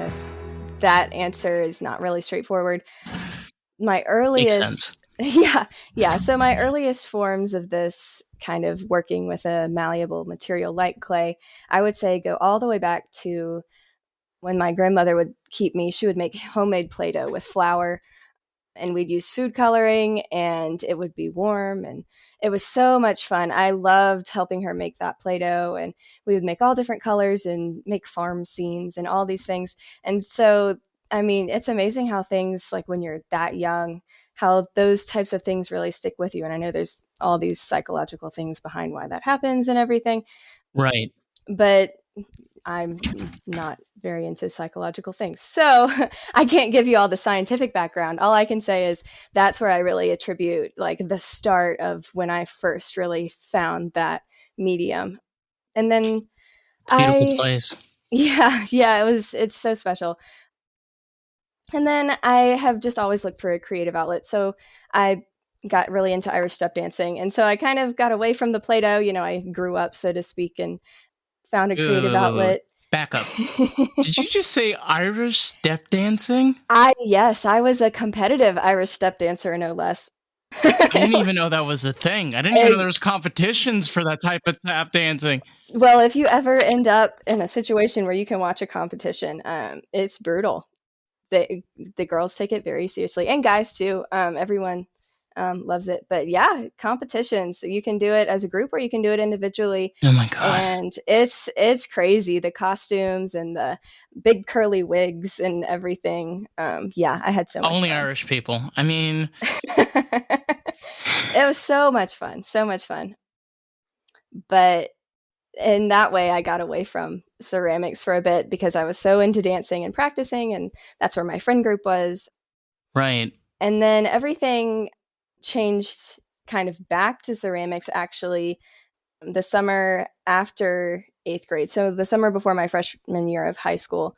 goodness. That answer is not really straightforward. My Makes sense. earliest, yeah. So my earliest forms of this kind of working with a malleable material like clay, I would say go all the way back to when my grandmother would keep me. She would make homemade Play-Doh with flour, and we'd use food coloring, and it would be warm, and it was so much fun. I loved helping her make that Play-Doh, and we would make all different colors and make farm scenes and all these things. And so, I mean, it's amazing how things like when you're that young, how those types of things really stick with you. And I know there's all these psychological things behind why that happens and everything, Right. but I'm not very into psychological things. So I can't give you all the scientific background. All I can say is that's where I really attribute like the start of when I first really found that medium. And then It's a beautiful I, place. it's so special. And then I have just always looked for a creative outlet. So I got really into Irish step dancing. And so I kind of got away from the Play-Doh. I grew up, so to speak, and found a creative Wait. outlet. Back up. Did you just say Irish step dancing? Yes, I was a competitive Irish step dancer, no less. I didn't even know that was a thing. I didn't even know there was competitions for that type of tap dancing. Well, if you ever end up in a situation where you can watch a competition, it's brutal. The girls take it very seriously, and guys too. Everyone loves it. But yeah, competitions. So you can do it as a group or you can do it individually. Oh my god. And it's crazy. The costumes and the big curly wigs and everything. Yeah, I had so much Only fun. Irish people. I mean, it was so much fun. So much fun. But in that way, I got away from ceramics for a bit because I was so into dancing and practicing, and that's where my friend group was. right. And then everything changed kind of back to ceramics actually the summer after 8th grade. So the summer before my freshman year of high school,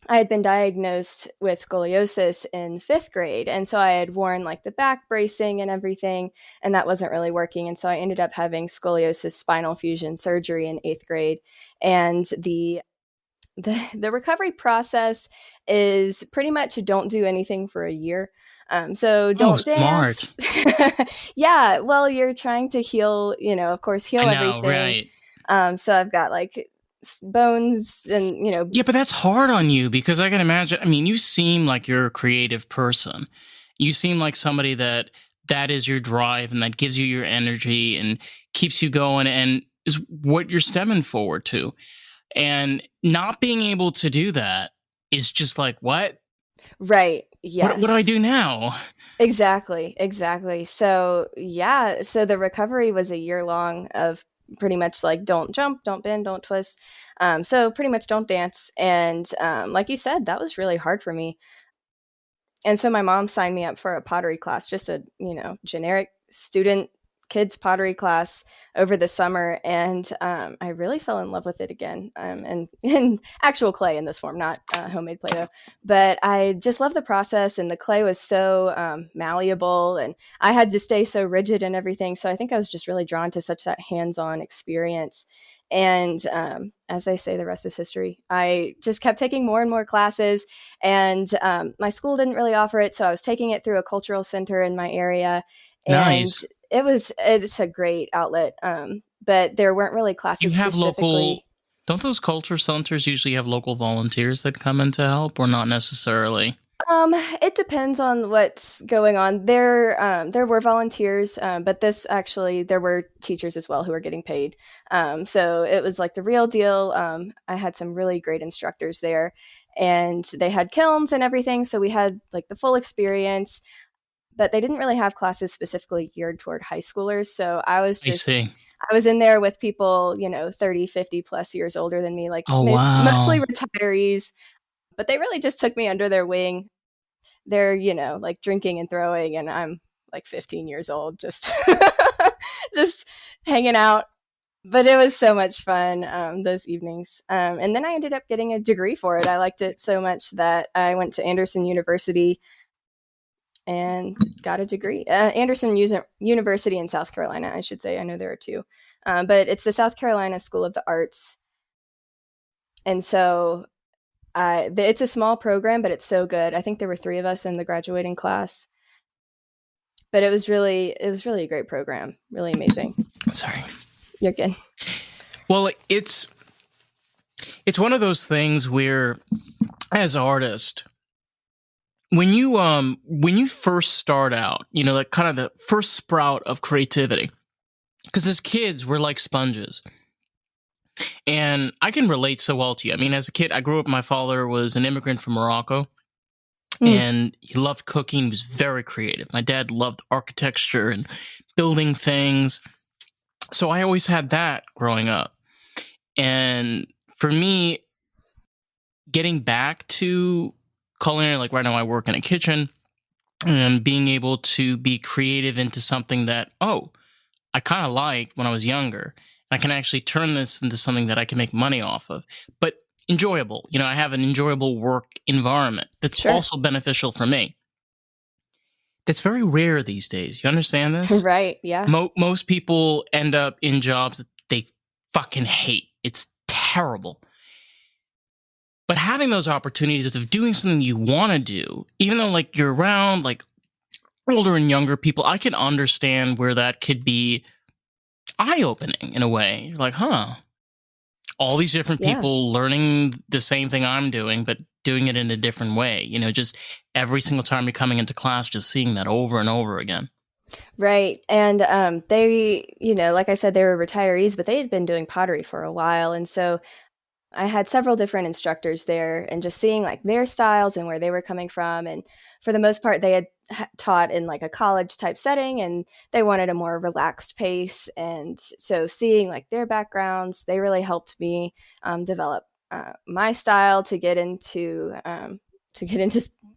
I had been diagnosed with scoliosis in 5th grade. And so I had worn like the back bracing and everything, and that wasn't really working. And so I ended up having scoliosis spinal fusion surgery in 8th grade. And the recovery process is pretty much don't do anything for a year. So Oh, don't smart. dance. Yeah, well, you're trying to heal, of course, heal I know, everything. right. So I've got like bones and, Yeah, but that's hard on you because I can imagine. I mean, you seem like you're a creative person. You seem like somebody that is your drive and that gives you your energy and keeps you going and is what you're stemming forward to. And not being able to do that is just like, what? right. What do I do Yes. now? Exactly. So yeah, so the recovery was a year long of pretty much like don't jump, don't bend, don't twist. So pretty much don't dance. And like you said, that was really hard for me. And so my mom signed me up for a pottery class, just a generic student kids pottery class over the summer, and I really fell in love with it again. And in actual clay in this form, not homemade Play-Doh, but I just love the process, and the clay was so malleable, and I had to stay so rigid and everything. So I think I was just really drawn to such that hands-on experience. And as they say, the rest is history. I just kept taking more and more classes, and my school didn't really offer it, so I was taking it through a cultural center in my area, and Nice. it's a great outlet. But there weren't really You classes have local. specifically. Don't those culture centers usually have local volunteers that come in to help, or not necessarily? It depends on what's going on. There were volunteers, but this actually there were teachers as well who were getting paid. So it was like the real deal. I had some really great instructors there, and they had kilns and everything. So we had like the full experience, but they didn't really have classes specifically geared toward high schoolers. So I see. I was in there with people, 30, 50 plus years older than me, like Oh mostly wow. retirees, but they really just took me under their wing. They're, like drinking and throwing, and I'm like 15 years old, just just hanging out. But it was so much fun, those evenings. And then I ended up getting a degree for it. I liked it so much that I went to Anderson University and got a degree. University in South Carolina, I should say. I know there are two. But it's the South Carolina School of the Arts. And so It's a small program, but it's so good. I think there were 3 of us in the graduating class, but it was really a great program, really amazing. Sorry. You're good. Well, it's one of those things where, as artist, when you first start out, like kind of the first sprout of creativity, because as kids we're like sponges, and I can relate so well to you. I mean, as a kid, I grew up. My father was an immigrant from Morocco, Mm, and he loved cooking. He was very creative. My dad loved architecture and building things, so I always had that growing up. And for me, getting back to culinary, like right now I work in a kitchen, and being able to be creative into something that, I kind of liked when I was younger. I can actually turn this into something that I can make money off of, but enjoyable. I have an enjoyable work environment that's sure. also beneficial for me. That's very rare these days. You understand this? Right. Yeah. Most people end up in jobs that they fucking hate. It's terrible. But having those opportunities of doing something you want to do, even though like you're around like older and younger people, I can understand where that could be eye-opening in a way. You're like, huh, all these different Yeah. people learning the same thing I'm doing, but doing it in a different way. Just every single time you're coming into class, just seeing that over and over again. Right. And they, like I said, they were retirees, but they had been doing pottery for a while. And so I had several different instructors there, and just seeing like their styles and where they were coming from. And for the most part, they had taught in like a college type setting, and they wanted a more relaxed pace. And so seeing like their backgrounds, they really helped me develop my style to get into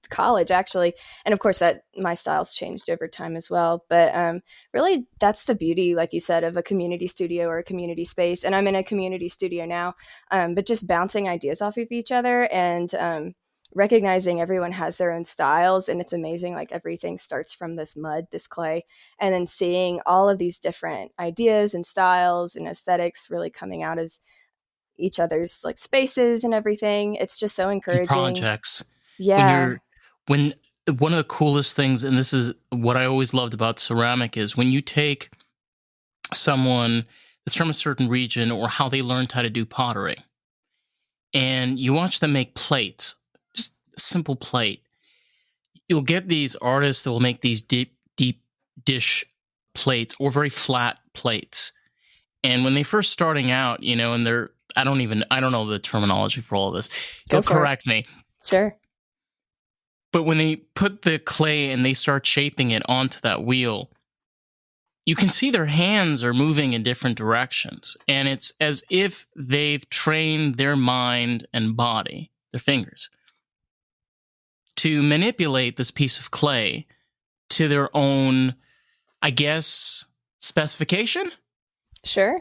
college actually. And of course that my styles changed over time as well, but really that's the beauty, like you said, of a community studio or a community space. And I'm in a community studio now, but just bouncing ideas off of each other, and recognizing everyone has their own styles. And it's amazing, like everything starts from this mud, this clay, and then seeing all of these different ideas and styles and aesthetics really coming out of each other's like spaces and everything. It's just so And encouraging. projects, when Yeah. you're, when one of the coolest things, and this is what I always loved about ceramic, is when you take someone that's from a certain region or how they learned how to do pottery, and you watch them make plates, just a simple plate. You'll get these artists that will make these deep dish plates or very flat plates. And when they first starting out, and I don't know the terminology for all of this. Go You'll for it. correct me. Sure. But when they put the clay and they start shaping it onto that wheel, you can see their hands are moving in different directions. And it's as if they've trained their mind and body, their fingers, to manipulate this piece of clay to their own, I guess, specification. Sure.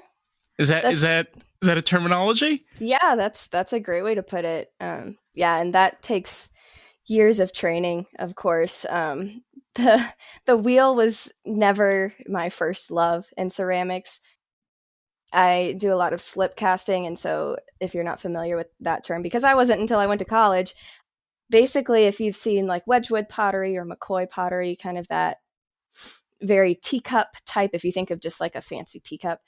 Is that is That's that is that a terminology? Yeah, that's a great way to put it. Yeah, and that takes years of training, of course. The the wheel was never my first love in ceramics. I do a lot of slip casting, and so if you're not familiar with that term, because I wasn't until I went to college. Basically, if you've seen like Wedgwood pottery or McCoy pottery, kind of that very teacup type, if you think of just like a fancy teacup,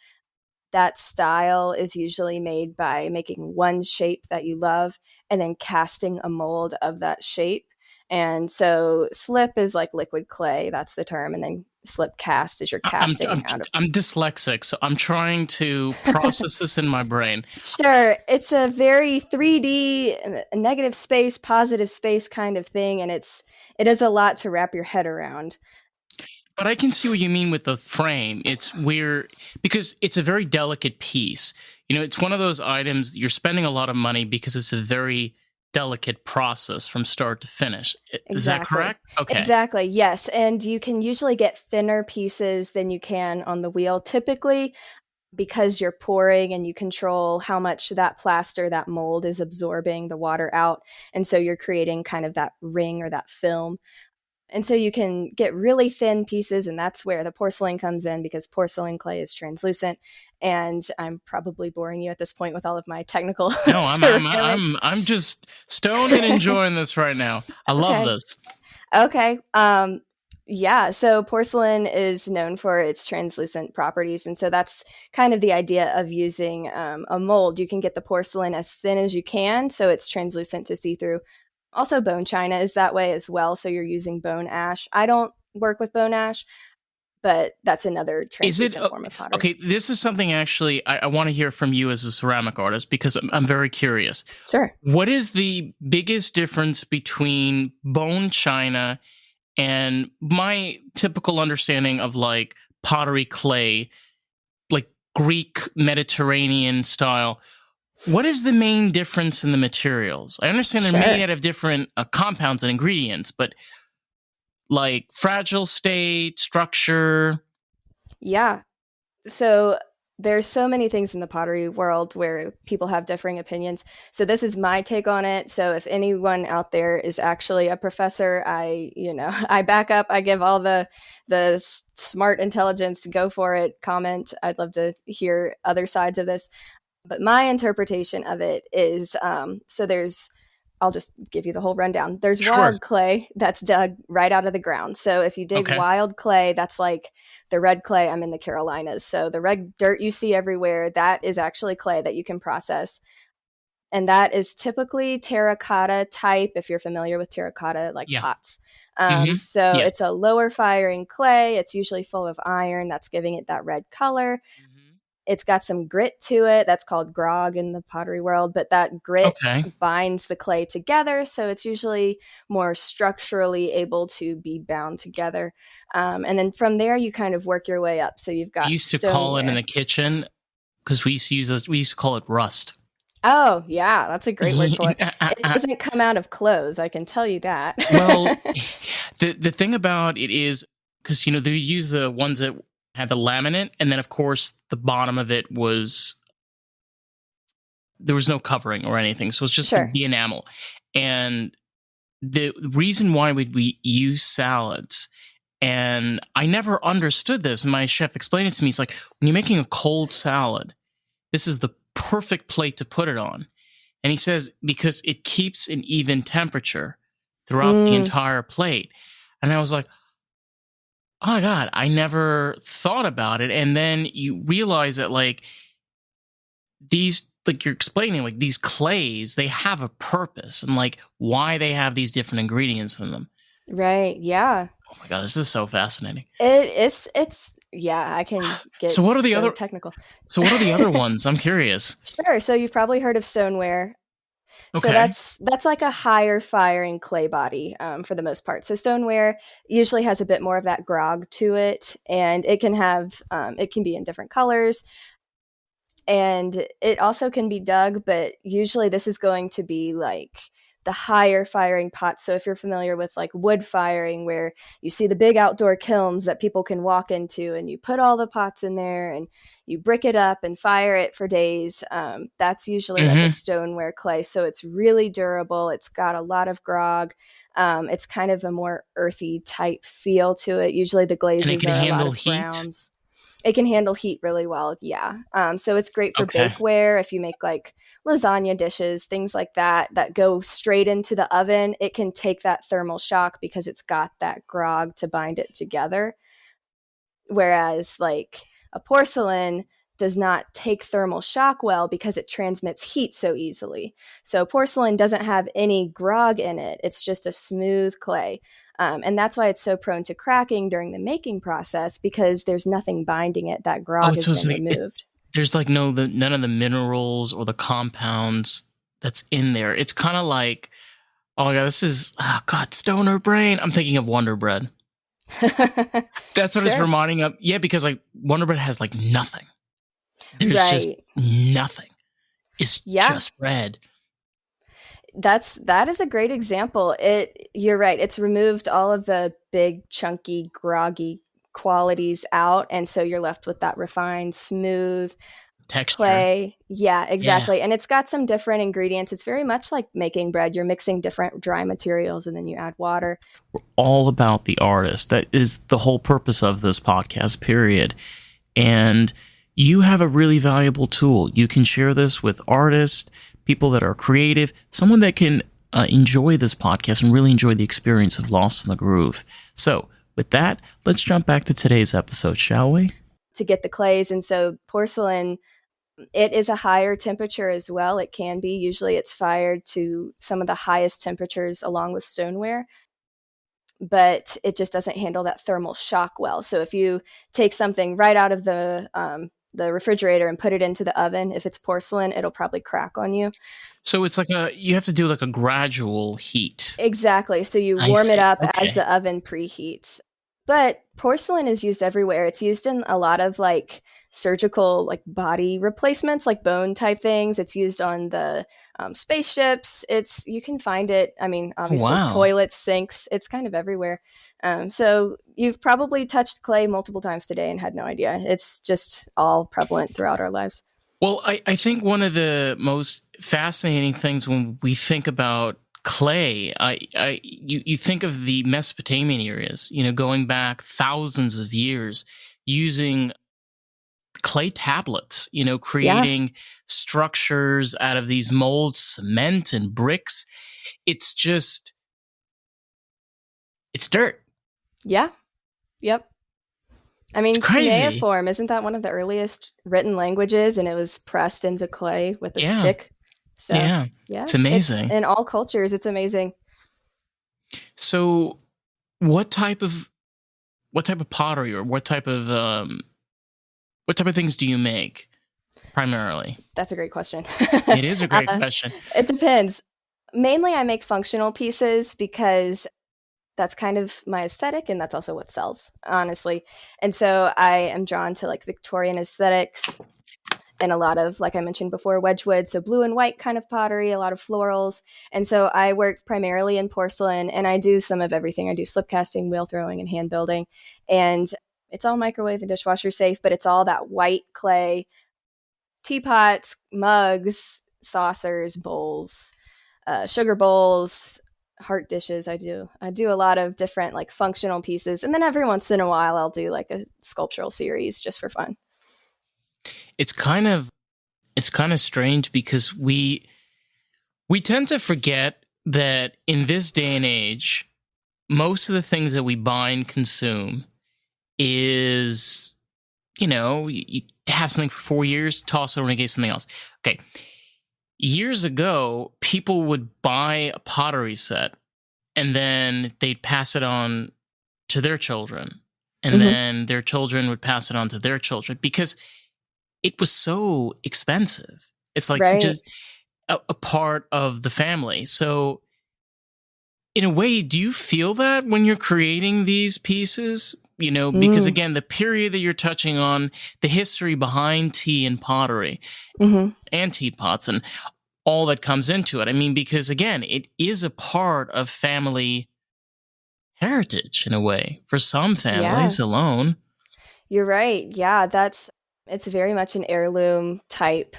that style is usually made by making one shape that you love and then casting a mold of that shape. And so slip is like liquid clay, that's the term, and then slip cast is your I- I'm casting I'm out of. I'm dyslexic, so I'm trying to process this in my brain. Sure, it's a very 3D negative space, positive space kind of thing, and it is a lot to wrap your head around. But I can see what you mean with the frame. It's weird because it's a very delicate piece. It's one of those items you're spending a lot of money because it's a very delicate process from start to finish. Is that Exactly. correct? Okay. Exactly. Yes, and you can usually get thinner pieces than you can on the wheel typically, because you're pouring and you control how much that plaster, that mold is absorbing the water out. And so you're creating kind of that ring or that film. And so you can get really thin pieces, and that's where the porcelain comes in, because porcelain clay is translucent. And I'm probably boring you at this point with all of my technical No, ceramics. I'm just stoned and enjoying this right now. I love Okay. this. Okay. Yeah. So porcelain is known for its translucent properties. And so that's kind of the idea of using a mold. You can get the porcelain as thin as you can, so it's translucent to see through. Also, bone china is that way as well. So you're using bone ash. I don't work with bone ash, but that's another Is it translucent form of pottery. okay? This is something actually I want to hear from you as a ceramic artist, because I'm very curious. Sure. What is the biggest difference between bone china and my typical understanding of like pottery clay, like Greek Mediterranean style? What is the main difference in the materials? I understand they're made Sure. out of different compounds and ingredients, but like fragile state, structure. Yeah. So there's so many things in the pottery world where people have differing opinions. So this is my take on it. So if anyone out there is actually a professor, I back up. I give all the smart intelligence. Go for it. Comment. I'd love to hear other sides of this. But my interpretation of it is, so there's, I'll just give you the whole rundown. There's Sure. wild clay that's dug right out of the ground. So if you dig Okay. wild clay, that's like the red clay. I'm in the Carolinas. So the red dirt you see everywhere, that is actually clay that you can process. And that is typically terracotta type, if you're familiar with terracotta, like Yeah. pots. Mm-hmm. So Yes. it's a lower firing clay. It's usually full of iron that's giving it that red color. Mm-hmm. It's got some grit to it. That's called grog in the pottery world, but that grit Okay. binds the clay together. So it's usually more structurally able to be bound together. And then from there, you kind of work your way up. So you've We got used to call it in stoneware. the kitchen because we used to call it rust. Oh, yeah, that's a great word for it. It doesn't come out of clothes, I can tell you that. Well, the thing about it is, because they use the ones that had the laminate, and then of course the bottom of it was, there was no covering or anything, so it's just Sure. the enamel. And the reason why we use salads, and I never understood this, and my chef explained it to me. It's like, when you're making a cold salad, this is the perfect plate to put it on. And he says, because it keeps an even temperature throughout the Mm, entire plate. And I was like, oh my God, I never thought about it. And then you realize that, like, these, like you're explaining, like these clays, they have a purpose, and like why they have these different ingredients in them. right. Yeah. Oh my God, this is so fascinating. Yeah, I can So get what are the so other, technical. so what are the other ones? I'm curious. Sure. So you've probably heard of stoneware. So Okay. that's like a higher firing clay body, for the most part. So stoneware usually has a bit more of that grog to it, and it can be in different colors, and it also can be dug, but usually this is going to be like the higher firing pots. So if you're familiar with like wood firing, where you see the big outdoor kilns that people can walk into, and you put all the pots in there and you brick it up and fire it for days, that's usually like a Mm-hmm. stoneware clay. So it's really durable. It's got a lot of grog. It's kind of a more earthy type feel to it. Usually the And it glazes can are a lot handle of heat. browns. It can handle heat really well, yeah. So it's great for Okay. bakeware if you make like lasagna dishes, things like that go straight into the oven. It can take that thermal shock because it's got that grog to bind it together. Whereas like a porcelain does not take thermal shock well because it transmits heat so easily. So porcelain doesn't have any grog in it. It's just a smooth clay. And that's why it's so prone to cracking during the making process, because there's nothing binding it. That Oh, grog has so it's been like removed. there's like none of the minerals or the compounds that's in there. It's kind of like, oh my God, this is, oh God, stoner brain. I'm thinking of Wonder Bread. That's what it's Sure. reminding of. Yeah, because like Wonder Bread has like nothing. There's just Right. nothing. It's Yeah. just bread. That is a great example. You're right. It's removed all of the big, chunky, groggy qualities out, and so you're left with that refined, smooth. Texture. clay. Yeah, Yeah. exactly. And it's got some different ingredients. It's very much like making bread. You're mixing different dry materials and then you add water. All about the artist. That is the whole purpose of this podcast, period. And you have a really valuable tool. You can share this with artists, people that are creative, someone that can enjoy this podcast and really enjoy the experience of Lost in the Groove. So, with that, let's jump back to today's episode, shall we? To get the clays. And so porcelain, it is a higher temperature as well. It can be. Usually it's fired to some of the highest temperatures along with stoneware, but it just doesn't handle that thermal shock well. So if you take something right out of the refrigerator and put it into the oven, if it's porcelain, it'll probably crack on you. So it's like you have to do like a gradual heat. Exactly. So you I warm it see. up as Okay. the oven preheats. But porcelain is used everywhere. It's used in a lot of like surgical, like body replacements, like bone type things. It's used on the spaceships. You can find it. I mean, Oh, obviously, wow. toilets, sinks. It's kind of everywhere. So you've probably touched clay multiple times today and had no idea. It's just all prevalent throughout our lives. Well, I think one of the most fascinating things when we think about clay, you think of the Mesopotamian areas, going back thousands of years, using clay tablets, Yeah, creating structures out of these molds, cement and bricks. It's just, it's dirt. yeah, yep. I It's mean, crazy. cuneiform, isn't that one of the earliest written languages? And it was pressed into clay with a Yeah. stick. So, Yeah. yeah, It's it's amazing. in all cultures. It's amazing. So what type of pottery or what type of things do you make primarily? That's a great question. It is a great uh, question. it depends. Mainly, I make functional pieces because that's kind of my aesthetic and that's also what sells, honestly. And so I am drawn to like Victorian aesthetics and a lot of, like I mentioned before, Wedgwood, so blue and white kind of pottery, a lot of florals. And so I work primarily in porcelain and I do some of everything. I do slip casting, wheel throwing, and hand building. And it's all microwave and dishwasher safe, but it's all that white clay, teapots, mugs, saucers, bowls, sugar bowls, heart dishes. I do a lot of different like functional pieces, and then every once in a while I'll do like a sculptural series just for fun. It's kind of strange because we tend to forget that in this day and age, most of the things that we buy and consume is, you have something for 4 years, toss it, renegade something else. Okay. Years ago, people would buy a pottery set and then they'd pass it on to their children. And Mm-hmm. then their children would pass it on to their children because it was so expensive. It's like Right. just a part of the family. So, in a way, do you feel that when you're creating these pieces? Because Mm. again, the period that you're touching on, the history behind tea and pottery Mm-hmm. and teapots and all that comes into it. I mean, because again, it is a part of family heritage in a way for some Yeah, families alone. you're right. Yeah, it's very much an heirloom type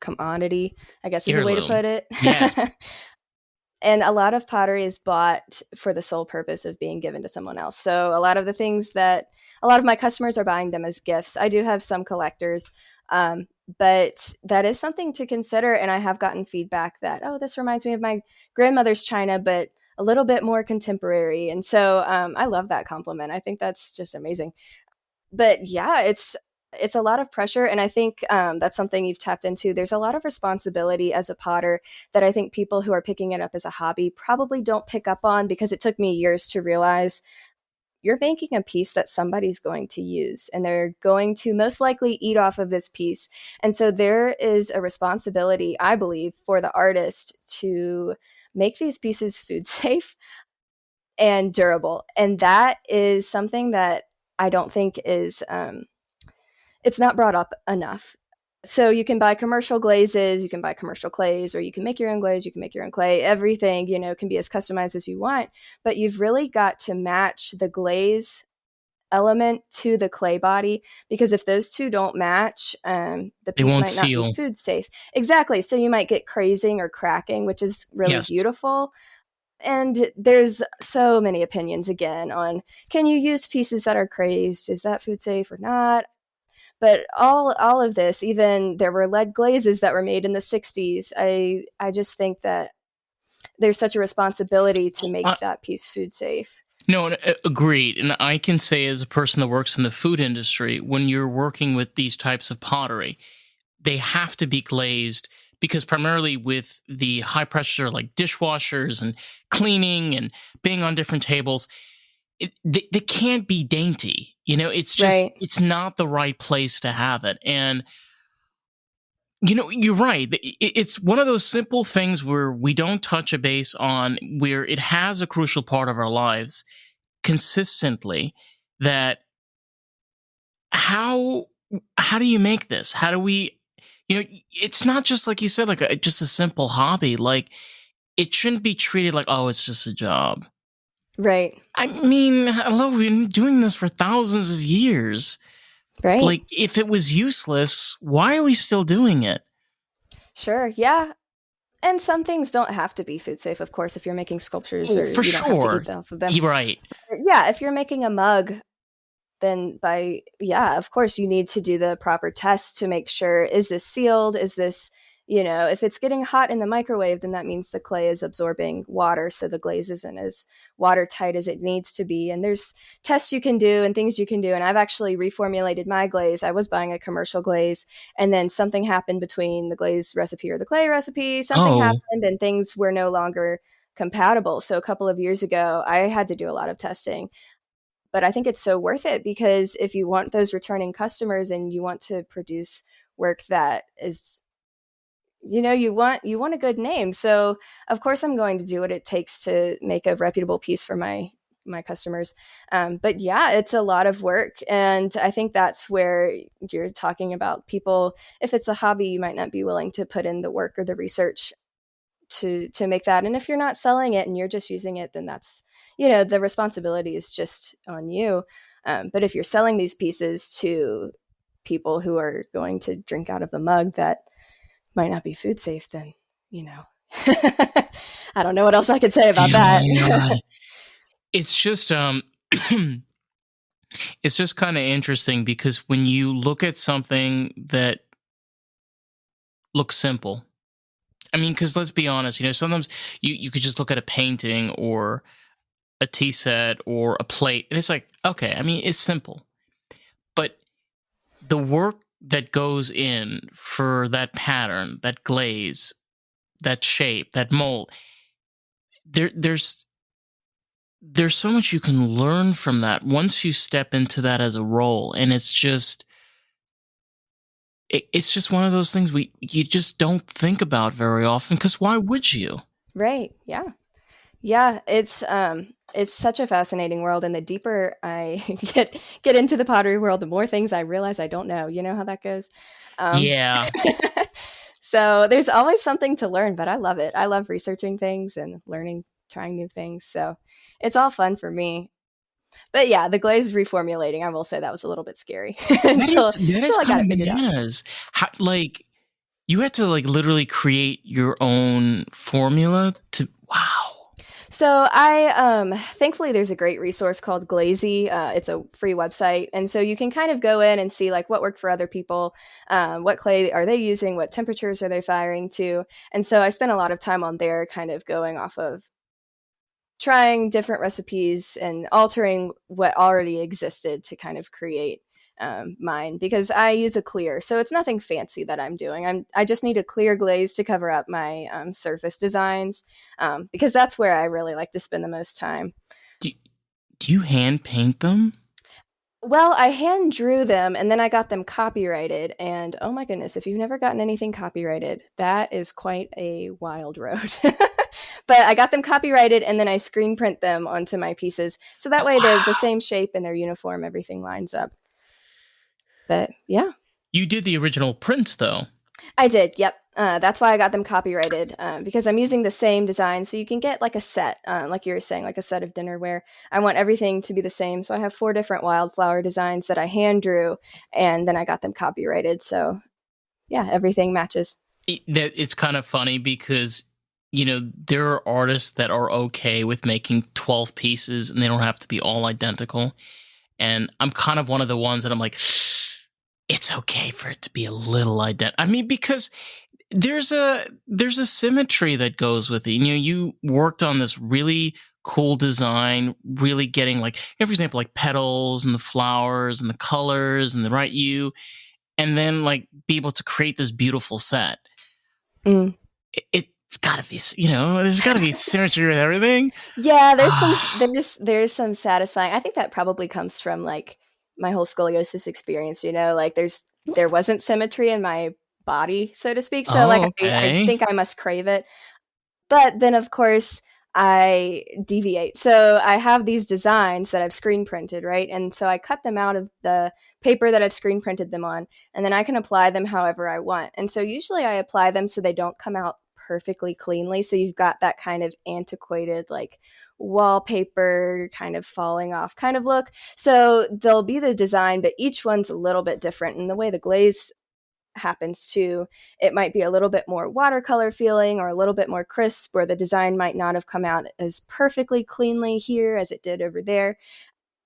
commodity, I guess is a way to Heirloom. put it. Yes. And a lot of pottery is bought for the sole purpose of being given to someone else. So a lot of my customers are buying them as gifts. I do have some collectors, but that is something to consider. And I have gotten feedback that, oh, this reminds me of my grandmother's china, but a little bit more contemporary. And so I love that compliment. I think that's just amazing. But yeah, it's a lot of pressure, and I think that's something you've tapped into. There's a lot of responsibility as a potter that I think people who are picking it up as a hobby probably don't pick up on, because it took me years to realize you're making a piece that somebody's going to use and they're going to most likely eat off of this piece. And so there is a responsibility, I believe, for the artist to make these pieces food safe and durable. And that is something that I don't think is it's not brought up enough. So you can buy commercial glazes, you can buy commercial clays, or you can make your own glaze, you can make your own clay. Everything, can be as customized as you want, but you've really got to match the glaze element to the clay body, because if those two don't match, the They piece won't might not be seal. food safe. Exactly. So you might get crazing or cracking, which is really Yes. beautiful. And there's so many opinions again on, can you use pieces that are crazed? Is that food safe or not? But all of this, even there were lead glazes that were made in the 60s. I just think that there's such a responsibility to Uh, make that piece food safe. no, agreed. And I can say, as a person that works in the food industry, when you're working with these types of pottery, they have to be glazed, because primarily with the high pressure, like dishwashers and cleaning and being on different tables, they can't be dainty. It's just, Right. it's not the right place to have it. And you're right. It's one of those simple things where we don't touch a base on, where it has a crucial part of our lives consistently. That how how do you make this? How do we? It's not just like you said, like just a simple hobby. Like, it shouldn't be treated like, oh, it's just a job. Right. I mean, hello, we've been doing this for thousands of years. Right. Like, if it was useless, why are we still doing it? Sure. Yeah. And some things don't have to be food safe, of course, if you're making sculptures, Oh, or for you don't have to sure. eat off of them. You're right. But yeah, if you're making a mug, then yeah, of course you need to do the proper tests to make sure, is this sealed? Is this, if it's getting hot in the microwave, then that means the clay is absorbing water. So the glaze isn't as watertight as it needs to be. And there's tests you can do and things you can do. And I've actually reformulated my glaze. I was buying a commercial glaze, and then something happened between the glaze recipe or the clay recipe. Something Oh, happened and things were no longer compatible. So a couple of years ago, I had to do a lot of testing, but I think it's so worth it, because if you want those returning customers and you want to produce work that is, you want a good name. So of course I'm going to do what it takes to make a reputable piece for my customers. But yeah, it's a lot of work, and I think that's where you're talking about people. If it's a hobby, you might not be willing to put in the work or the research to make that. And if you're not selling it and you're just using it, then that's, the responsibility is just on you. But if you're selling these pieces to people who are going to drink out of the mug that might not be food safe, then, you know I don't know what else I could say about that. it's just it's just kind of interesting, because when you look at something that looks simple, I mean, because let's be honest, sometimes you could just look at a painting or a tea set or a plate, and it's like, okay, I mean, it's simple. But the work that goes in for that pattern, that glaze, that shape, that mold, there's so much you can learn from that once you step into that as a role. And it's just one of those things you just don't think about very often, because why would you? Right. Yeah. Yeah, it's such a fascinating world, and the deeper I get into the pottery world, the more things I realize I don't know. You know how that goes. Um, Yeah. so there's always something to learn, but I love it. I love researching things and learning, trying new things. So it's all fun for me. But yeah, the glaze reformulating, I will say that was a little bit scary that is until that is I got kind it of figured out. bananas. How, like, you had to like literally create your own formula to, wow. So I thankfully there's a great resource called Glazy. It's a free website, and so you can kind of go in and see like what worked for other people, what clay are they using, what temperatures are they firing to, and so I spent a lot of time on there, kind of going off of trying different recipes and altering what already existed to kind of create mine, because I use a clear, so it's nothing fancy that I'm doing. I just need a clear glaze to cover up my surface designs, because that's where I really like to spend the most time. do, do you hand paint them? Well, I hand drew them and then I got them copyrighted. And oh my goodness, if you've never gotten anything copyrighted, that is quite a wild road. But I got them copyrighted and then I screen print them onto my pieces. So that way they're the Wow. same shape and they're uniform, everything lines up. But yeah. You did the original prints though. I did. Yep. That's why I got them copyrighted because I'm using the same design. So you can get like a set, like you were saying, like a set of dinnerware. I want everything to be the same. So I have 4 different wildflower designs that I hand drew, and then I got them copyrighted. So yeah, everything matches. It's kind of funny because there are artists that are okay with making 12 pieces and they don't have to be all identical. And I'm kind of one of the ones that I'm like, it's okay for it to be a little identical. I mean, because there's a symmetry that goes with it. You worked on this really cool design, really getting like, for example, like petals and the flowers and the colors and the right hue, and then like be able to create this beautiful set. Mm. It's got to be, there's got to be symmetry with everything. Yeah, there's some satisfying. I think that probably comes from like my whole scoliosis experience. Like there wasn't symmetry in my body, so to speak. So like Oh, I okay. think I must crave it. But then, of course, I deviate. So I have these designs that I've screen printed, right? And so I cut them out of the paper that I've screen printed them on, and then I can apply them however I want. And so usually I apply them so they don't come out perfectly cleanly. So you've got that kind of antiquated, like wallpaper kind of falling off kind of look. So they'll be the design, but each one's a little bit different. And the way the glaze happens to, it might be a little bit more watercolor feeling or a little bit more crisp, where the design might not have come out as perfectly cleanly here as it did over there.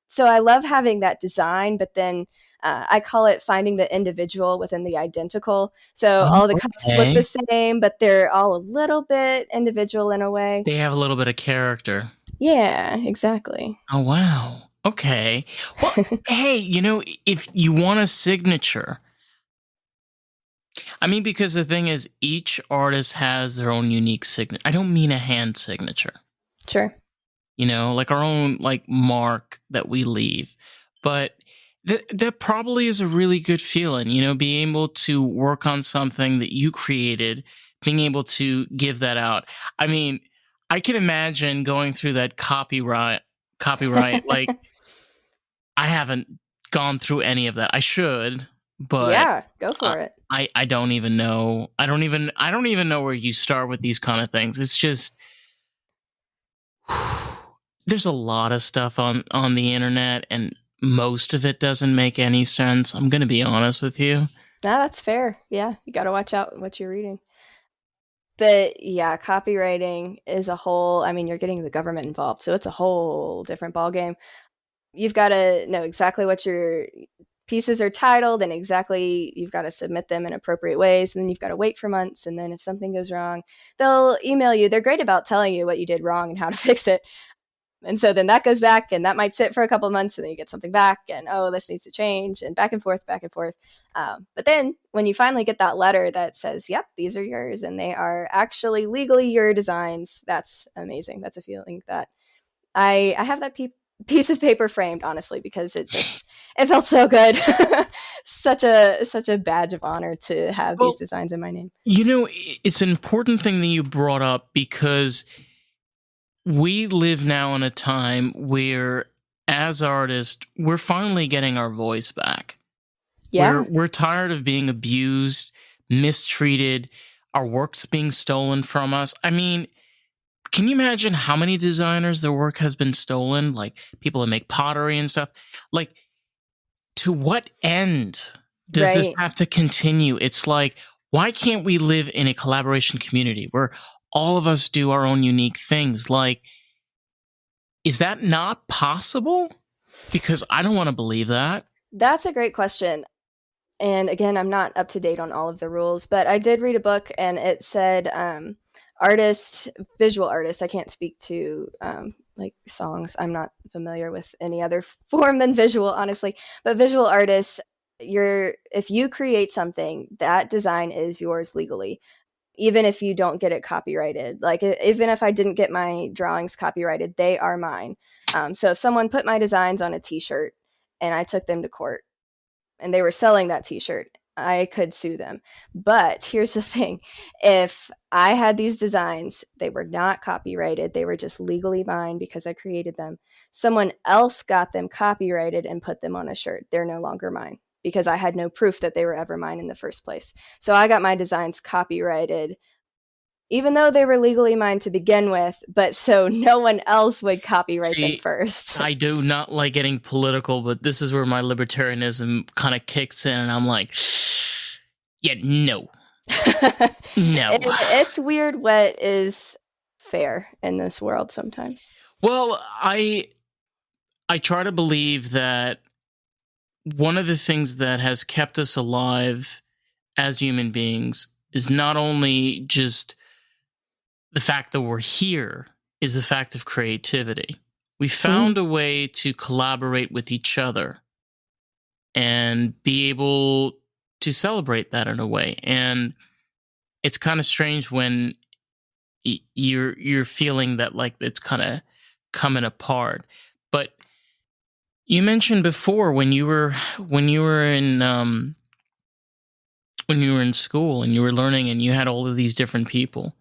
So I love having that design, but then I call it finding the individual within the identical. So Oh, all the cups look the okay. same, but they're all a little bit individual in a way. They have a little bit of character. Yeah, exactly. Oh, wow. Okay. Well, hey, if you want a signature, I mean, because the thing is, each artist has their own unique signature. I don't mean a hand signature, Sure. like our own like mark that we leave. But that probably is a really good feeling, being able to work on something that you created, being able to give that out. I mean, I can imagine going through that copyright. Like, I haven't gone through any of that. I should, but Yeah, go for it. I don't even know. I don't even know where you start with these kind of things. It's just there's a lot of stuff on the internet, and most of it doesn't make any sense. I'm gonna be honest with you. No, that's fair. Yeah, you got to watch out what you're reading. But yeah, copywriting is a whole, I mean, you're getting the government involved, so it's a whole different ballgame. You've got to know exactly what your pieces are titled, and exactly you've got to submit them in appropriate ways, and then you've got to wait for months, and then if something goes wrong, they'll email you. They're great about telling you what you did wrong and how to fix it. And so then that goes back, and that might sit for a couple of months, and then you get something back, and oh, this needs to change, and back and forth, back and forth. But then when you finally get that letter that says, yep, these are yours, and they are actually legally your designs, that's amazing. That's a feeling that I have that piece of paper framed, honestly, because it felt so good. Such a badge of honor to have these Well, designs in my name. it's an important thing that you brought up because we live now in a time where, as artists, we're finally getting our voice back. Yeah. We're tired of being abused, mistreated, our work's being stolen from us. I mean, can you imagine how many designers their work has been stolen? Like people that make pottery and stuff. Like, to what end does this Right. have to continue? It's like, why can't we live in a collaboration community where all of us do our own unique things? Like, is that not possible? Because I don't want to believe that. That's a great question. And again, I'm not up to date on all of the rules, but I did read a book, and it said artists, visual artists. I can't speak to like songs. I'm not familiar with any other form than visual, honestly. But visual artists, if you create something, that design is yours legally, even if you don't get it copyrighted. Like even if I didn't get my drawings copyrighted, they are mine. So if someone put my designs on a T-shirt and I took them to court, and they were selling that T-shirt, I could sue them. But here's the thing. If I had these designs, they were not copyrighted. They were just legally mine because I created them. Someone else got them copyrighted and put them on a shirt. They're no longer mine. because I had no proof that they were ever mine in the first place. So I got my designs copyrighted, even though they were legally mine to begin with, but so no one else would copyright them See, first. I do not like getting political, but this is where my libertarianism kind of kicks in, and I'm like, yeah, no. No. It's weird what is fair in this world sometimes. Well, I try to believe that one of the things that has kept us alive as human beings is not only just the fact that we're here, is the fact of creativity. We found a way to collaborate with each other and be able to celebrate that in a way. And it's kind of strange when you're feeling that like it's kind of coming apart. But you mentioned before when you were in school and you were learning and you had all of these different people.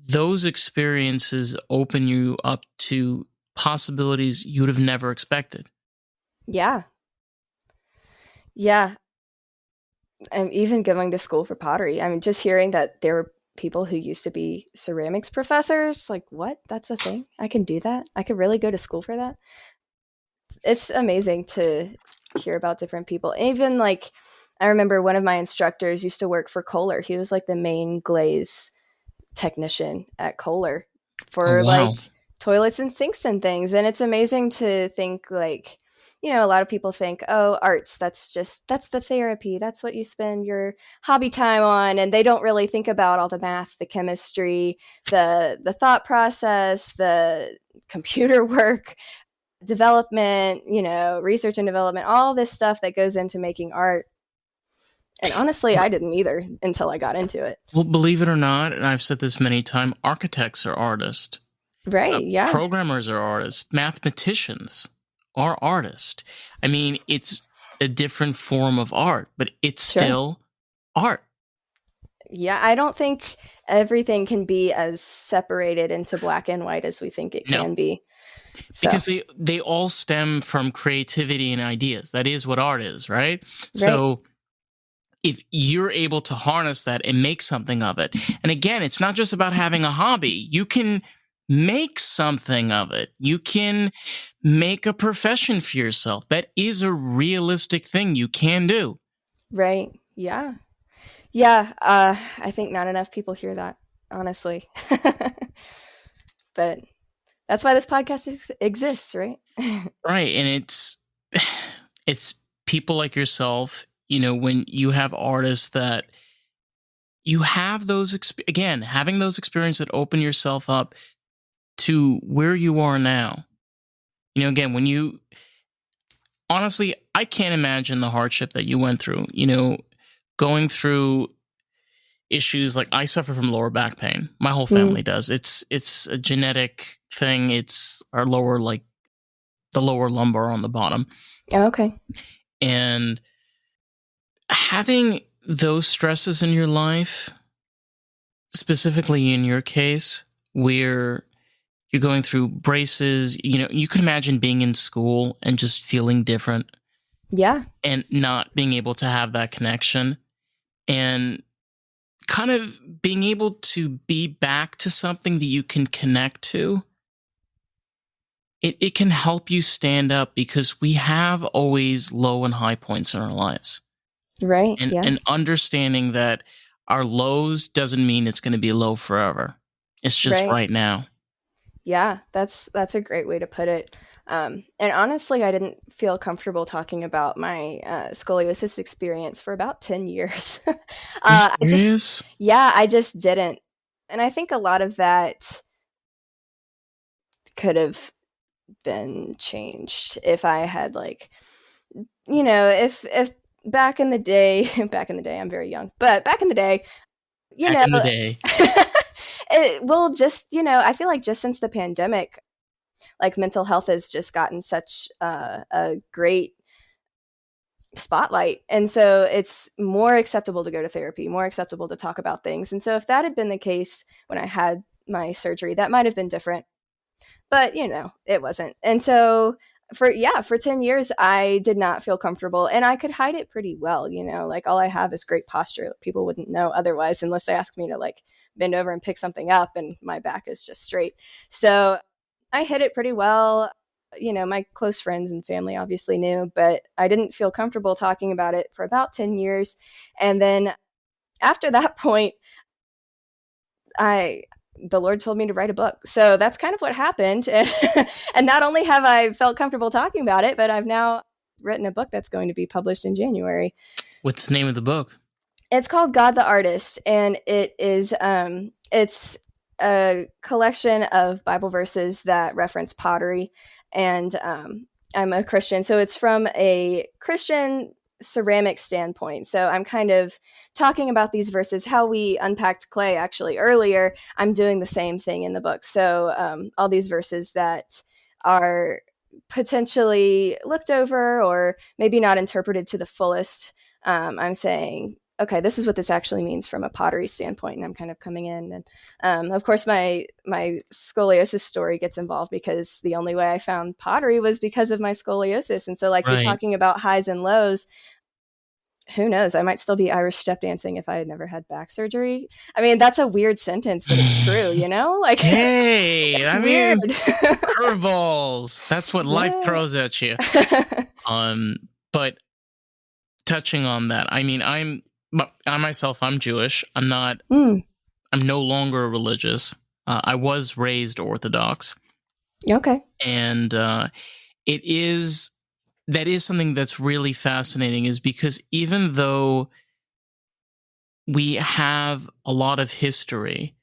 Those experiences open you up to possibilities you'd have never expected. Yeah. Yeah. I'm even going to school for pottery. I mean, just hearing that there were people who used to be ceramics professors, like, what? That's a thing? I can do that? I could really go to school for that? It's amazing to hear about different people. Even like, I remember one of my instructors used to work for Kohler. He was like the main glaze technician at Kohler Oh, for wow. like toilets and sinks and things. And it's amazing to think like, a lot of people think, oh, arts, that's the therapy. That's what you spend your hobby time on. And they don't really think about all the math, the chemistry, the thought process, the computer work, development, research and development, all this stuff that goes into making art. And honestly, I didn't either until I got into it. Well, believe it or not, and I've said this many times, architects are artists. Right, yeah. Programmers are artists. Mathematicians are artists. I mean, it's a different form of art, but it's still art. Yeah, I don't think everything can be as separated into black and white as we think it can be. So. Because they all stem from creativity and ideas. That is what art is, right? So if you're able to harness that and make something of it, and again, it's not just about having a hobby. You can make something of it. You can make a profession for yourself. That is a realistic thing you can do. Right. Yeah. Yeah. I think not enough people hear that, honestly. But that's why this podcast exists, right? Right. And it's people like yourself, when you have artists that you have those, again, having those experiences that open yourself up to where you are now. Again, when you, honestly, I can't imagine the hardship that you went through, going through issues like I suffer from lower back pain. My whole family does. It's a genetic thing. It's our lower, like the lower lumbar on the bottom. Oh, okay. And having those stresses in your life, specifically in your case, where you're going through braces, you could imagine being in school and just feeling different. Yeah. And not being able to have that connection and kind of being able to be back to something that you can connect to. It can help you stand up because we have always low and high points in our lives. Right. And understanding that our lows doesn't mean it's going to be low forever. It's just right now. Yeah, that's a great way to put it. And honestly, I didn't feel comfortable talking about my scoliosis experience for about 10 years. I just didn't. And I think a lot of that could have been changed if I had if back in the day, I'm very young, but back in the day, I feel like just since the pandemic, like mental health has just gotten such a great spotlight. And so it's more acceptable to go to therapy, more acceptable to talk about things. And so if that had been the case when I had my surgery, that might have been different, but it wasn't. And so for 10 years I did not feel comfortable, and I could hide it pretty well, like all I have is great posture. People wouldn't know otherwise unless they ask me to like bend over and pick something up and my back is just straight. So I hid it pretty well. My close friends and family obviously knew, but I didn't feel comfortable talking about it for about 10 years. And then after that point, the Lord told me to write a book. So that's kind of what happened. And not only have I felt comfortable talking about it, but I've now written a book that's going to be published in January. What's the name of the book? It's called God the Artist, and it's a collection of Bible verses that reference pottery. And I'm a Christian, so it's from a Christian ceramic standpoint. So I'm kind of talking about these verses, how we unpacked clay actually earlier. I'm doing the same thing in the book. So all these verses that are potentially looked over or maybe not interpreted to the fullest, I'm saying, okay, this is what this actually means from a pottery standpoint. And I'm kind of coming in. And of course, my scoliosis story gets involved because the only way I found pottery was because of my scoliosis. And so like you're Right. talking about highs and lows, who knows? I might still be Irish step dancing if I had never had back surgery. I mean, that's a weird sentence, but it's true, Like, Hey, it's I weird. mean, curveballs. That's what life Yeah. throws at you. But touching on that, I mean, I myself, I'm Jewish. I'm no longer religious. I was raised Orthodox. Okay. And that is something that's really fascinating, is because even though we have a lot of history,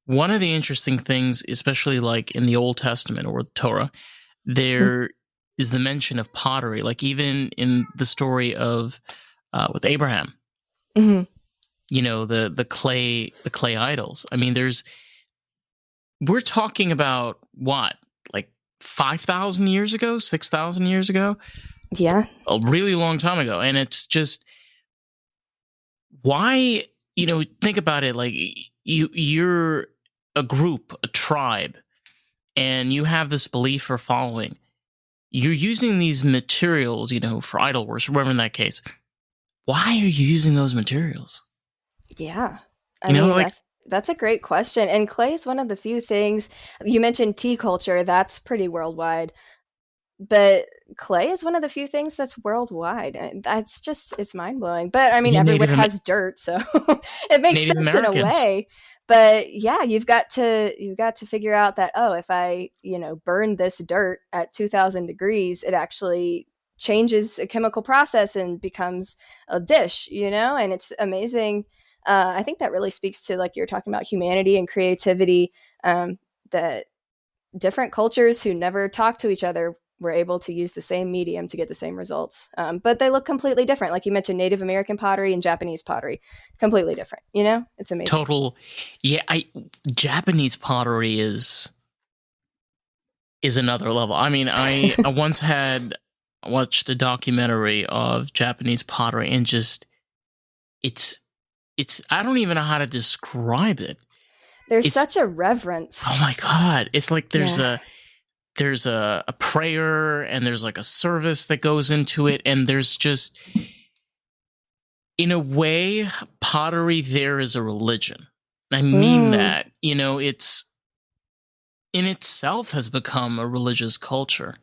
one of the interesting things, especially like in the Old Testament or the Torah, there is the mention of pottery. Like even in the story of with Abraham, Mm-hmm. the clay idols. I mean, we're talking about what, like 5,000 years ago, 6,000 years ago, Yeah. a really long time ago, and it's just why, think about it. Like you're a group, a tribe, and you have this belief or following. You're using these materials, for idol worship, whatever in that case. Why are you using those materials? Yeah. I mean, Like, that's a great question. And clay is one of the few things you mentioned. Tea culture, that's pretty worldwide. But clay is one of the few things that's worldwide. And it's mind blowing. But I mean, everyone has dirt, so it makes Native sense in a Americans. way. But yeah, you've got to figure out that, if I, burn this dirt at 2000 degrees, it actually changes a chemical process and becomes a dish, and it's amazing. I think that really speaks to, like, you're talking about humanity and creativity, that different cultures who never talk to each other were able to use the same medium to get the same results. But they look completely different. Like you mentioned, Native American pottery and Japanese pottery, completely different. It's amazing. Total. Yeah, Japanese pottery is another level. I mean, I once watched a documentary of Japanese pottery, and just it's I don't even know how to describe it. There's such a reverence. Oh my God. It's like there's a prayer, and there's like a service that goes into it, and there's just, in a way, pottery there is a religion. I mean that, it's in itself has become a religious culture.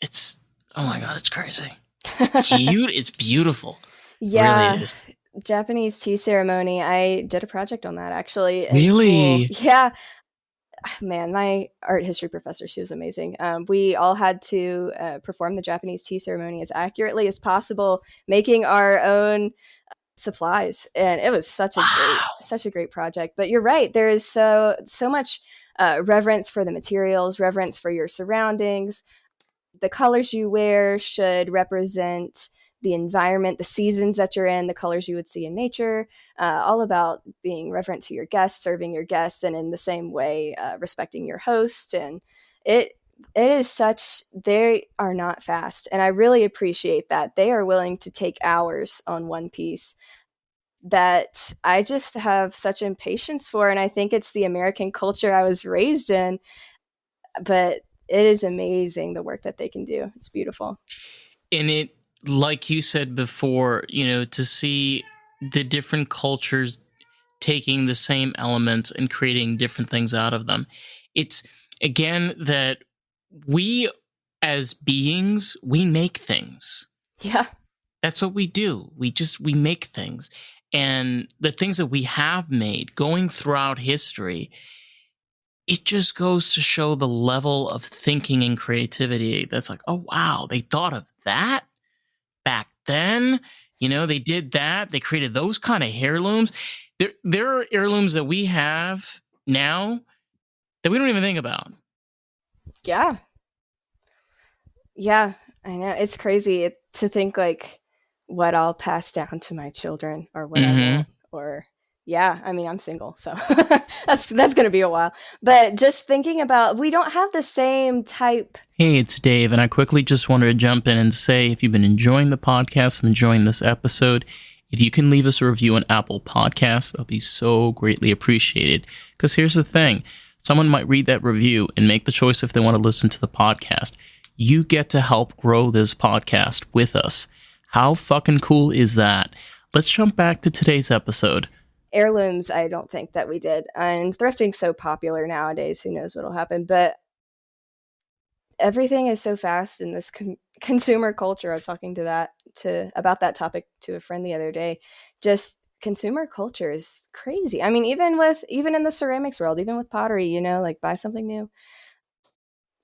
It's, oh my God, it's crazy. It's beautiful. Yeah. It really is. Japanese tea ceremony. I did a project on that actually in Really? school. Yeah. Man, my art history professor, she was amazing. We all had to perform the Japanese tea ceremony as accurately as possible, making our own supplies, and it was such a great project. But you're right, there is so much reverence for the materials, reverence for your surroundings. The colors you wear should represent the environment, the seasons that you're in, the colors you would see in nature, all about being reverent to your guests, serving your guests, and in the same way, respecting your host. And it is such, they are not fast. And I really appreciate that. They are willing to take hours on one piece that I just have such impatience for. And I think it's the American culture I was raised in. But it is amazing the work that they can do. It's beautiful. And it, like you said before, to see the different cultures taking the same elements and creating different things out of them. It's, again, that we as beings, we make things. Yeah. That's what we do. We make things. And the things that we have made going throughout history, it just goes to show the level of thinking and creativity. That's like, oh, wow, they thought of that back then. They did that. They created those kind of heirlooms. There are heirlooms that we have now that we don't even think about. Yeah. Yeah, I know. It's crazy to think like what I'll pass down to my children or what I Mm-hmm. won't. Or yeah, I mean, I'm single, so that's going to be a while. But just thinking about we don't have the same type. Hey, it's Dave, and I quickly just wanted to jump in and say if you've been enjoying the podcast and enjoying this episode, if you can leave us a review on Apple Podcasts, that'll be so greatly appreciated. Because here's the thing. Someone might read that review and make the choice if they want to listen to the podcast. You get to help grow this podcast with us. How fucking cool is that? Let's jump back to today's episode. Heirlooms, I don't think that we did. And thrifting's so popular nowadays, who knows what'll happen. But everything is so fast in this consumer culture. I was talking about that topic to a friend the other day. Just consumer culture is crazy. I mean, even in the ceramics world, even with pottery, like buy something new,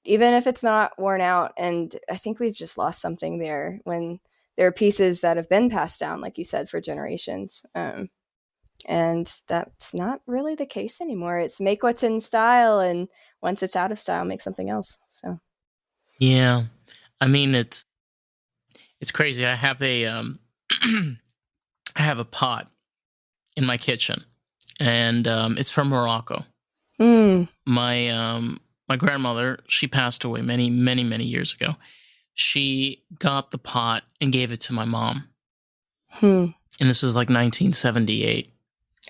even if it's not worn out. And I think we've just lost something there when there are pieces that have been passed down, like you said, for generations. And that's not really the case anymore. It's make what's in style, and once it's out of style, make something else. So yeah, I mean it's crazy. I have a I have a pot in my kitchen, and it's from Morocco. My grandmother, she passed away many, many, many years ago. She got the pot and gave it to my mom. And this was like 1978.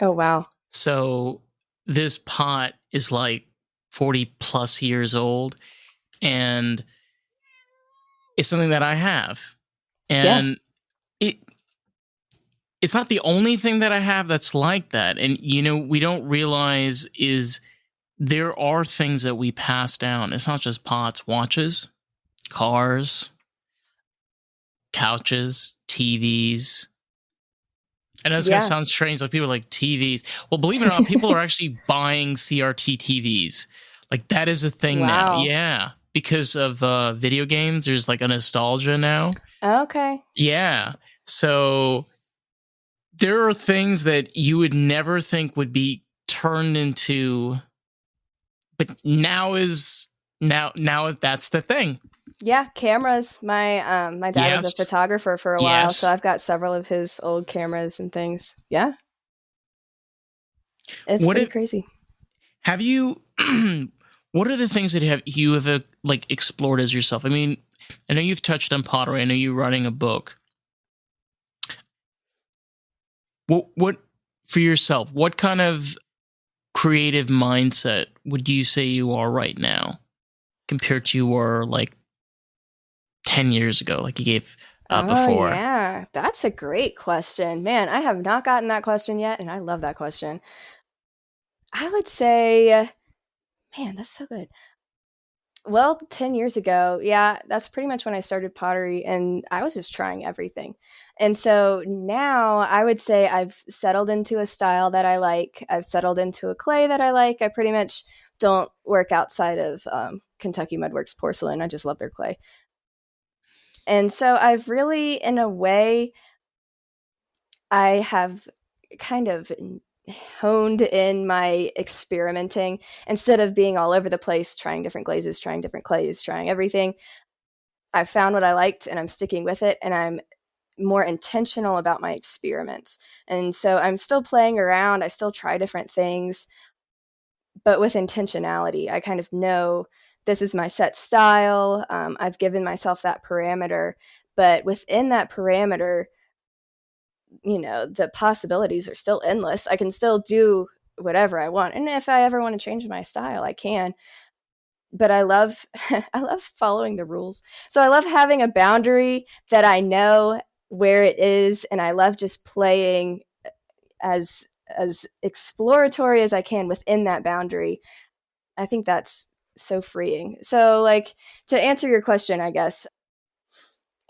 Oh, wow. So this pot is like 40 plus years old, and it's something that I have. And it's not the only thing that I have that's like that. And, we don't realize is there are things that we pass down. It's not just pots, watches, cars, couches, TVs. I know it's going to sound strange. Like people are like TVs. Well, believe it or not, people are actually buying CRT TVs. Like that is a thing now. Yeah. Because of video games, there's like a nostalgia now. Okay. Yeah. So there are things that you would never think would be turned into, but now is that's the thing. Yeah, cameras. My dad was a photographer for a while, so I've got several of his old cameras and things. Yeah. It's pretty crazy. Have you what are the things that you have like explored as yourself? I mean, I know you've touched on pottery. I know you're writing a book. What for yourself? What kind of creative mindset would you say you are right now compared to you were like 10 years ago, like you gave before? Yeah, that's a great question. Man, I have not gotten that question yet, and I love that question. I would say, man, that's so good. Well, 10 years ago, yeah, that's pretty much when I started pottery, and I was just trying everything. And so now I would say I've settled into a style that I like. I've settled into a clay that I like. I pretty much don't work outside of Kentucky Mudworks porcelain. I just love their clay. And so I've really, in a way, I have kind of honed in my experimenting instead of being all over the place, trying different glazes, trying different clays, trying everything. I've found what I liked and I'm sticking with it, and I'm more intentional about my experiments. And so I'm still playing around. I still try different things, but with intentionality. I kind of know this is my set style. I've given myself that parameter, but within that parameter, the possibilities are still endless. I can still do whatever I want. And if I ever want to change my style, I can. but I love I love following the rules. So I love having a boundary that I know where it is, and I love just playing as exploratory as I can within that boundary. I think that's so freeing. So like to answer your question, I guess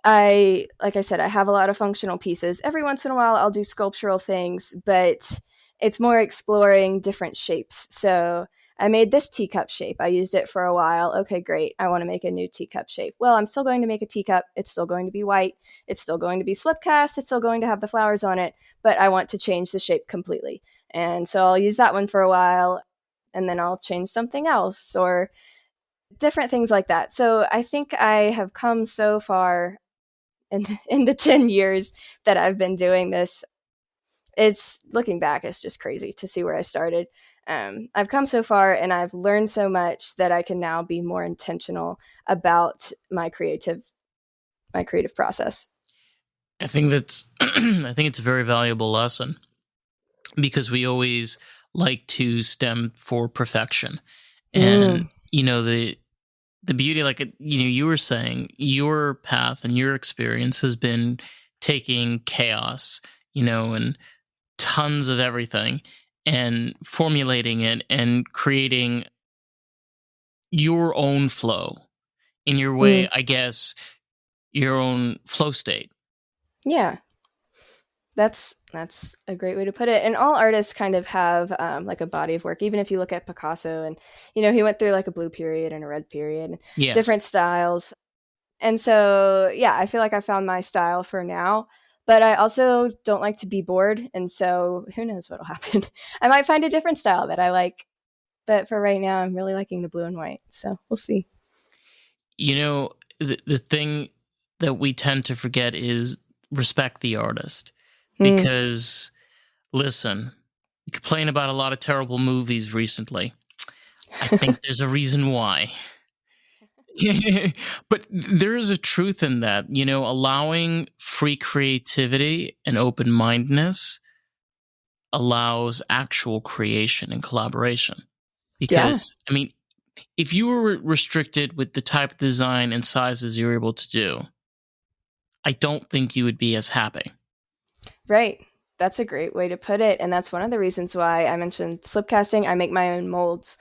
like I said, I have a lot of functional pieces. Every once in a while, I'll do sculptural things, but it's more exploring different shapes. So I made this teacup shape. I used it for a while. Okay, great. I want to make a new teacup shape. Well, I'm still going to make a teacup. It's still going to be white. It's still going to be slip cast. It's still going to have the flowers on it, but I want to change the shape completely. And so I'll use that one for a while, and then I'll change something else or different things like that. So I think I have come so far in the 10 years that I've been doing this. It's looking back, it's just crazy to see where I started. I've come so far and I've learned so much that I can now be more intentional about my creative process. I think that's I think it's a very valuable lesson because we always like to stem for perfection. And Mm, the beauty, like you were saying, your path and your experience has been taking chaos, and tons of everything and formulating it and creating your own flow in your way, mm, I guess, your own flow state. yeah, that's a great way to put it. And all artists kind of have like a body of work. Even if you look at Picasso, and he went through like a blue period and a red period, Yes. different styles. And so, yeah, I feel like I found my style for now, but I also don't like to be bored. And so, who knows what'll happen? I might find a different style that I like, but for right now, I'm really liking the blue and white. So, we'll see. The thing that we tend to forget is respect the artist. Mm. Because, listen, you complain about a lot of terrible movies recently. I think there's a reason why. But there is a truth in that, allowing free creativity and open mindedness allows actual creation and collaboration. Yeah, Because, I mean, if you were restricted with the type of design and sizes you're able to do, I don't think you would be as happy. right. That's a great way to put it. And that's one of the reasons why I mentioned slip casting. I make my own molds.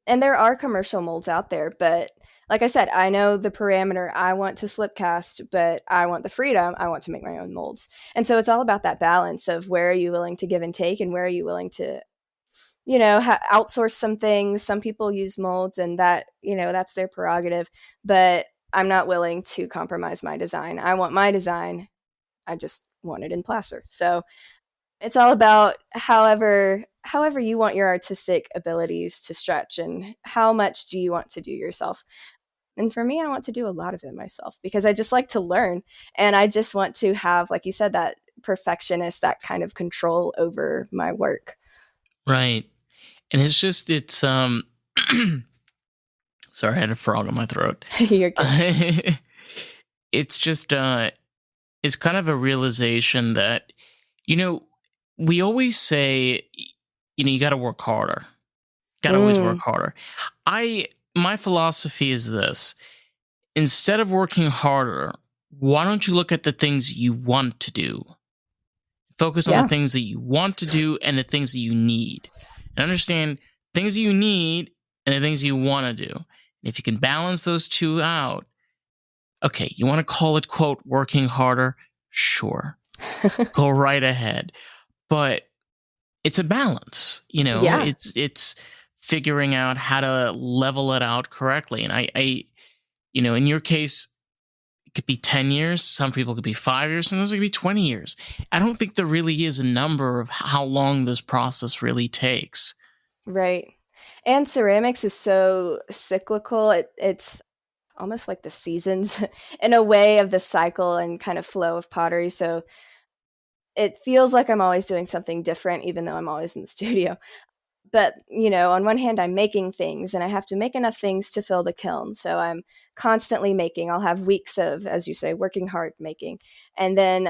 And there are commercial molds out there, but like I said, I know the parameter. I want to slip cast, but I want the freedom. I want to make my own molds. And so it's all about that balance of where are you willing to give and take, and where are you willing to, outsource some things. Some people use molds, and that's their prerogative, but I'm not willing to compromise my design. I want my design. I just want it in plaster. So it's all about however you want your artistic abilities to stretch, and how much do you want to do yourself. And for me, I want to do a lot of it myself because I just like to learn, and I just want to have, like you said, that perfectionist, that kind of control over my work. Right. And it's sorry, I had a frog in my throat. You're good. It's just it's kind of a realization that, you know, we always say, you got to work harder. Got to always work Mm, harder. I My philosophy is this: instead of working harder, why don't you look at the things you want to do? Focus on the yeah, things that you want to do and the things that you need. And understand things you need and the things you want to do. And if you can balance those two out, okay, you want to call it, quote, working harder? Sure. Go right ahead. But it's a balance, yeah, it's figuring out how to level it out correctly. And I in your case, it could be 10 years, some people could be 5 years, sometimes it could be 20 years. I don't think there really is a number of how long this process really takes. right. And ceramics is so cyclical. It's almost like the seasons in a way of the cycle and kind of flow of pottery. So it feels like I'm always doing something different, even though I'm always in the studio. But, on one hand, I'm making things, and I have to make enough things to fill the kiln. So I'm constantly making. I'll have weeks of, as you say, working hard making. And then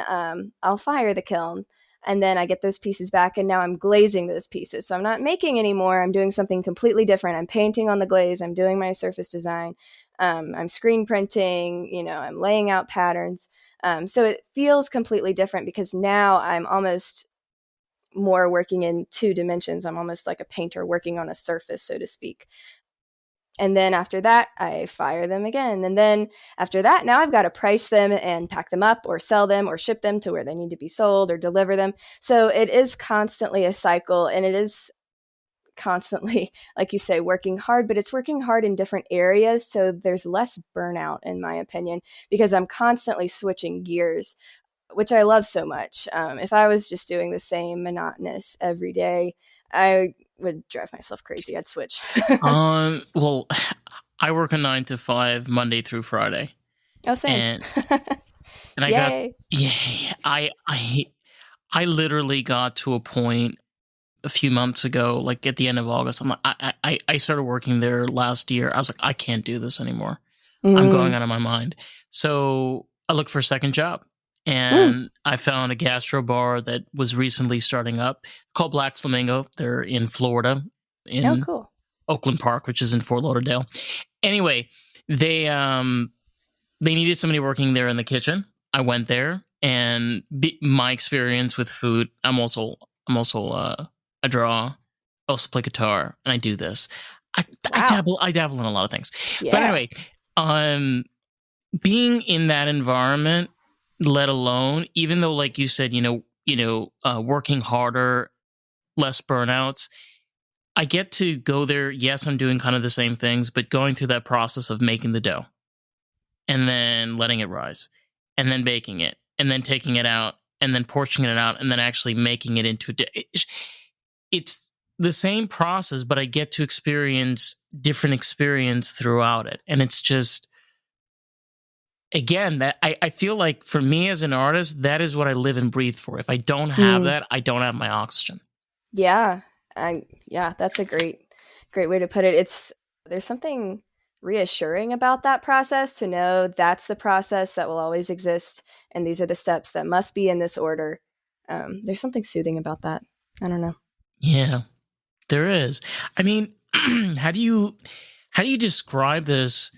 I'll fire the kiln. and then I get those pieces back, and now I'm glazing those pieces. So I'm not making anymore. I'm doing something completely different. I'm painting on the glaze. I'm doing my surface design. I'm screen printing. I'm laying out patterns. So it feels completely different because now I'm almost more working in two dimensions. I'm almost like a painter working on a surface, so to speak. And then after that, I fire them again. And then after that, now I've got to price them and pack them up or sell them or ship them to where they need to be sold or deliver them. So it is constantly a cycle, and it is constantly, like you say, working hard, but it's working hard in different areas. So there's less burnout, in my opinion, because I'm constantly switching gears, which I love so much. If I was just doing the same monotonous every day, I would drive myself crazy. I'd switch. Well, I work a 9 to 5 Monday through Friday, Oh, same. and I got Yay. yeah, I literally got to a point a few months ago, like at the end of August. I'm like, I started working there last year. I was like, I can't do this anymore. I'm going Mm. out of my mind. So I looked for a second job, Mm. and I found a gastro bar that was recently starting up called Black Flamingo. They're in Florida, Oh, in cool. Oakland Park, which is in Fort Lauderdale. Anyway, they needed somebody working there in the kitchen. I went there, and my experience with food. I draw, I also play guitar, and I do this. I Wow. dabble in a lot of things. But Yeah. anyway, um, being in that environment, let alone, even though, like you said, working harder, less burnouts. I get to go there. Yes, I'm doing kind of the same things, but going through that process of making the dough and then letting it rise and then baking it and then taking it out and then portioning it out and then actually making it into it's the same process, but I get to experience different experience throughout it. And it's just, again, that I feel like for me as an artist, that is what I live and breathe for. If I don't have Mm. that, I don't have my oxygen. Yeah. Yeah, that's a great way to put it. There's something reassuring about that process, to know that's the process that will always exist, and these are the steps that must be in this order. There's something soothing about that. I don't know. Yeah, there is. I mean, how do you describe this?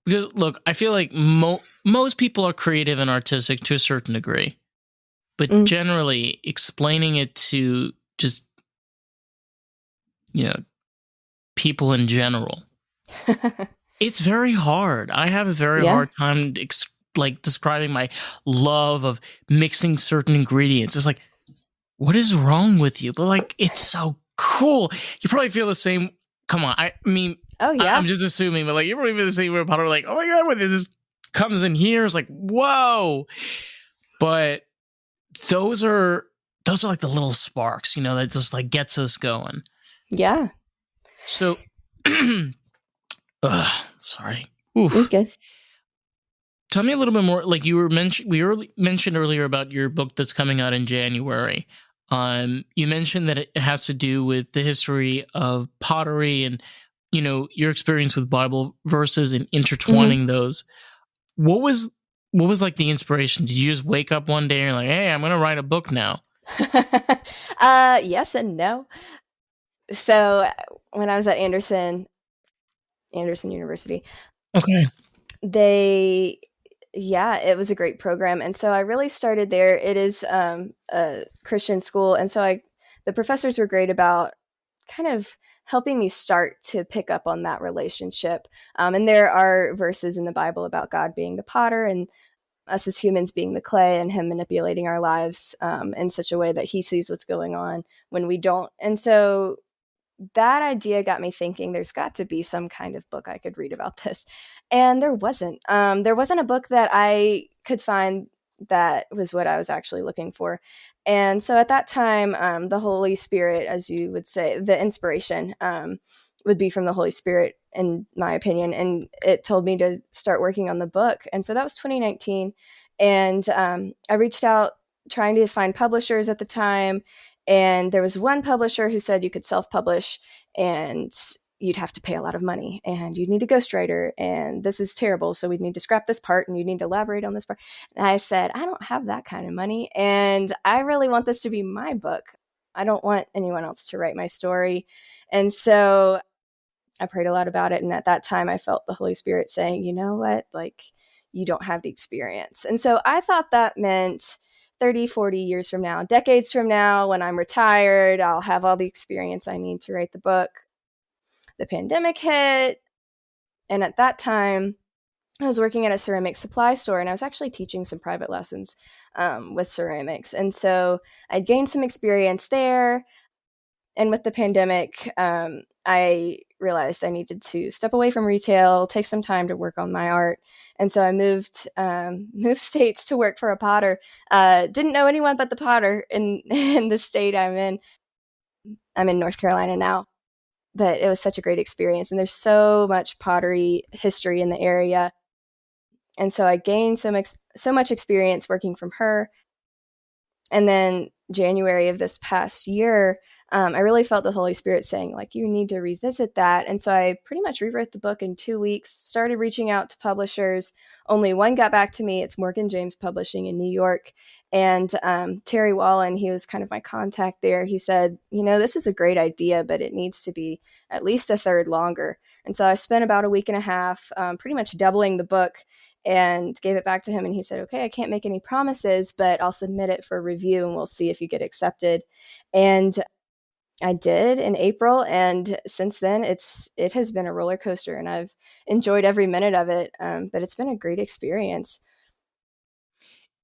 Because look, I feel like most people are creative and artistic to a certain degree, but Mm. generally explaining it to just, you know, people in general, it's very hard. I have a very Yeah. hard time like describing my love of mixing certain ingredients. It's like, what is wrong with you? But like, it's so cool. You probably feel the same. Come on, I mean, Oh, I'm yeah. just assuming, but like, you probably feel the same way about it. Like, oh my god, when this comes in here, it's like, whoa. But those are like the little sparks, that just like gets us going. Yeah. So, sorry. You're Oof. good. Tell me a little bit more. Like we mentioned earlier about your book that's coming out in January. You mentioned that it has to do with the history of pottery and your experience with Bible verses and Mhm. intertwining those. What was like the inspiration? Did you just wake up one day and you're like, hey, I'm going to write a book now? Yes and no. So when I was at Anderson University, Okay. they yeah, it was a great program, and so I really started there. It is a Christian school, and so I the professors were great about kind of helping me start to pick up on that relationship. And there are verses in the Bible about God being the potter and us as humans being the clay, and him manipulating our lives in such a way that he sees what's going on when we don't. And so that idea got me thinking there's got to be some kind of book I could read about this. And there wasn't. There wasn't a book that I could find that was what I was actually looking for. And so at that time, the Holy Spirit, as you would say, the inspiration would be from the Holy Spirit, in my opinion. And it told me to start working on the book. And so that was 2019. And I reached out trying to find publishers at the time, and there was one publisher who said you could self-publish, and you'd have to pay a lot of money and you'd need a ghostwriter and this is terrible. So we'd need to scrap this part and you need to elaborate on this part. And I said, I don't have that kind of money. And I really want this to be my book. I don't want anyone else to write my story. And so I prayed a lot about it. And at that time I felt the Holy Spirit saying, you know what, like you don't have the experience. And so I thought that meant 30, 40 years from now, decades from now, when I'm retired, I'll have all the experience I need to write the book. The pandemic hit. And at that time, I was working at a ceramic supply store and I was actually teaching some private lessons with ceramics. And so I'd gained some experience there. And with the pandemic, I realized I needed to step away from retail, take some time to work on my art. And so I moved states to work for a potter. Didn't know anyone but the potter in the state I'm in. I'm in North Carolina now. But it was such a great experience. And there's so much pottery history in the area. And so I gained so much experience working from her. And then January of this past year, I really felt the Holy Spirit saying, like, you need to revisit that. And so I pretty much rewrote the book in 2 weeks, started reaching out to publishers. Only one got back to me. It's Morgan James Publishing in New York. And Terry Wallen, he was kind of my contact there. He said, you know, this is a great idea, but it needs to be at least a third longer. And so I spent about a week and a half, pretty much doubling the book, and gave it back to him. And he said, okay, I can't make any promises, but I'll submit it for review and we'll see if you get accepted. And I did in April, and since then it has been a roller coaster, and I've enjoyed every minute of it. But it's been a great experience.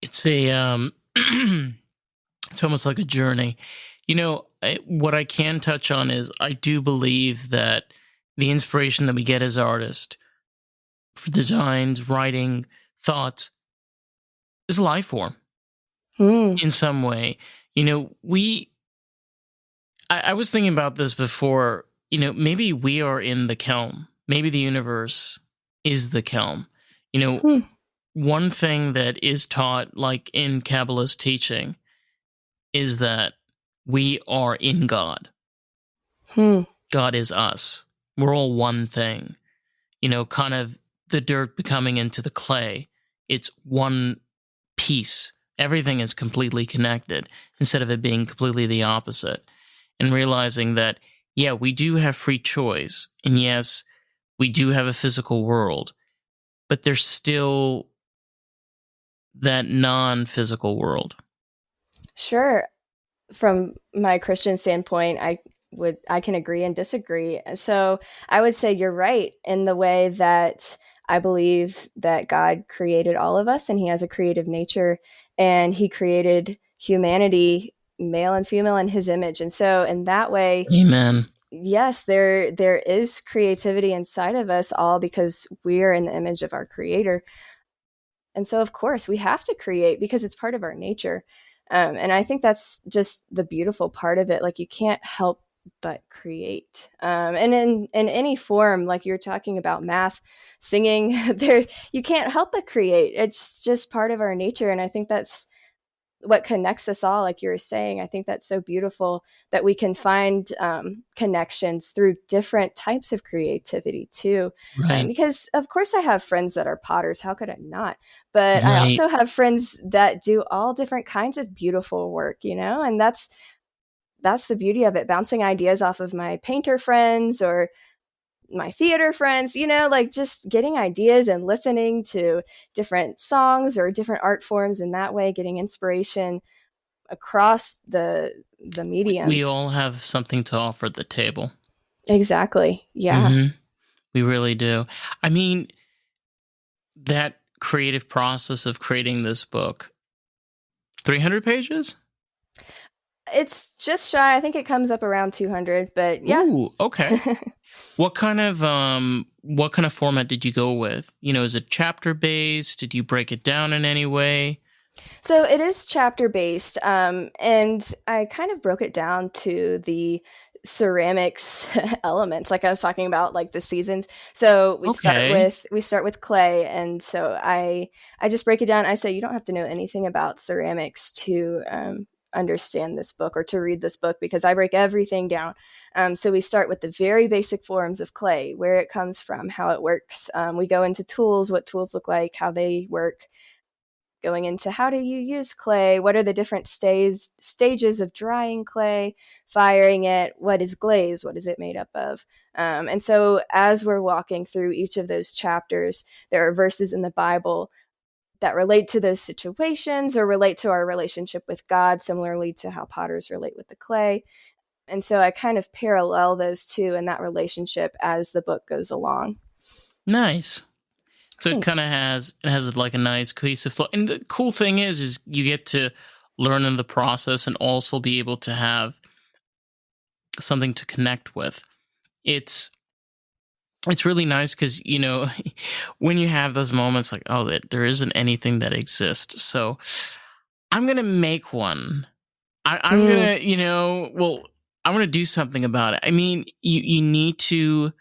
It's a it's almost like a journey. You know, what I can touch on is I do believe that the inspiration that we get as artists for designs, writing, thoughts is a life form in some way. You know, I was thinking about this before, you know, maybe we are in the kelm. Maybe the universe is the kelm. You know, one thing that is taught, like in Kabbalist teaching, is that we are in God. God is us. We're all one thing. You know, kind of the dirt becoming into the clay. It's one piece. Everything is completely connected instead of it being completely the opposite. And realizing that, yeah, we do have free choice. And yes, we do have a physical world. But there's still that non-physical world. Sure. From my Christian standpoint, I can agree and disagree. So I would say you're right in the way that I believe that God created all of us and he has a creative nature, and he created humanity, male and female, in his image. And so in that way, Amen. yes, there is creativity inside of us all because we are in the image of our creator. And so of course we have to create because it's part of our nature. And I think that's just the beautiful part of it. Like, you can't help but create. And in any form, like you're talking about math, singing, there, you can't help but create. It's just part of our nature. And I think that's what connects us all. Like you were saying, I think that's so beautiful that we can find connections through different types of creativity too. Right. Because of course I have friends that are potters. How could I not? But I Right. also have friends that do all different kinds of beautiful work, you know, and that's the beauty of it, bouncing ideas off of my painter friends or my theater friends, you know, like just getting ideas and listening to different songs or different art forms, in that way getting inspiration across the mediums. We all have something to offer at the table. Exactly. Yeah. We really do. I mean, that creative process of creating this book, 300 pages? It's just shy. I think it comes up around 200, but yeah. Ooh, okay. What kind of format did you go with? You know, is it chapter based? Did you break it down in any way? So it is chapter based, and I kind of broke it down to the ceramics elements, like I was talking about, like the seasons. So we start with clay, and so I just break it down. I say you don't have to know anything about ceramics to understand this book or to read this book because I break everything down. So we start with the very basic forms of clay, where it comes from, how it works. We go into tools, what tools look like, how they work, going into how do you use clay, what are the different stages of drying clay, firing it, what is glaze, what is it made up of. And so as we're walking through each of those chapters, there are verses in the Bible that relate to those situations or relate to our relationship with God, similarly to how potters relate with the clay. And so I kind of parallel those two in that relationship as the book goes along. Nice. So Thanks. it has like a nice cohesive flow. And the cool thing is you get to learn in the process and also be able to have something to connect with. It's really nice because when you have those moments like, oh, there isn't anything that exists, so I'm gonna make one. I'm Mm, gonna I'm gonna do something about it. I mean, you need to.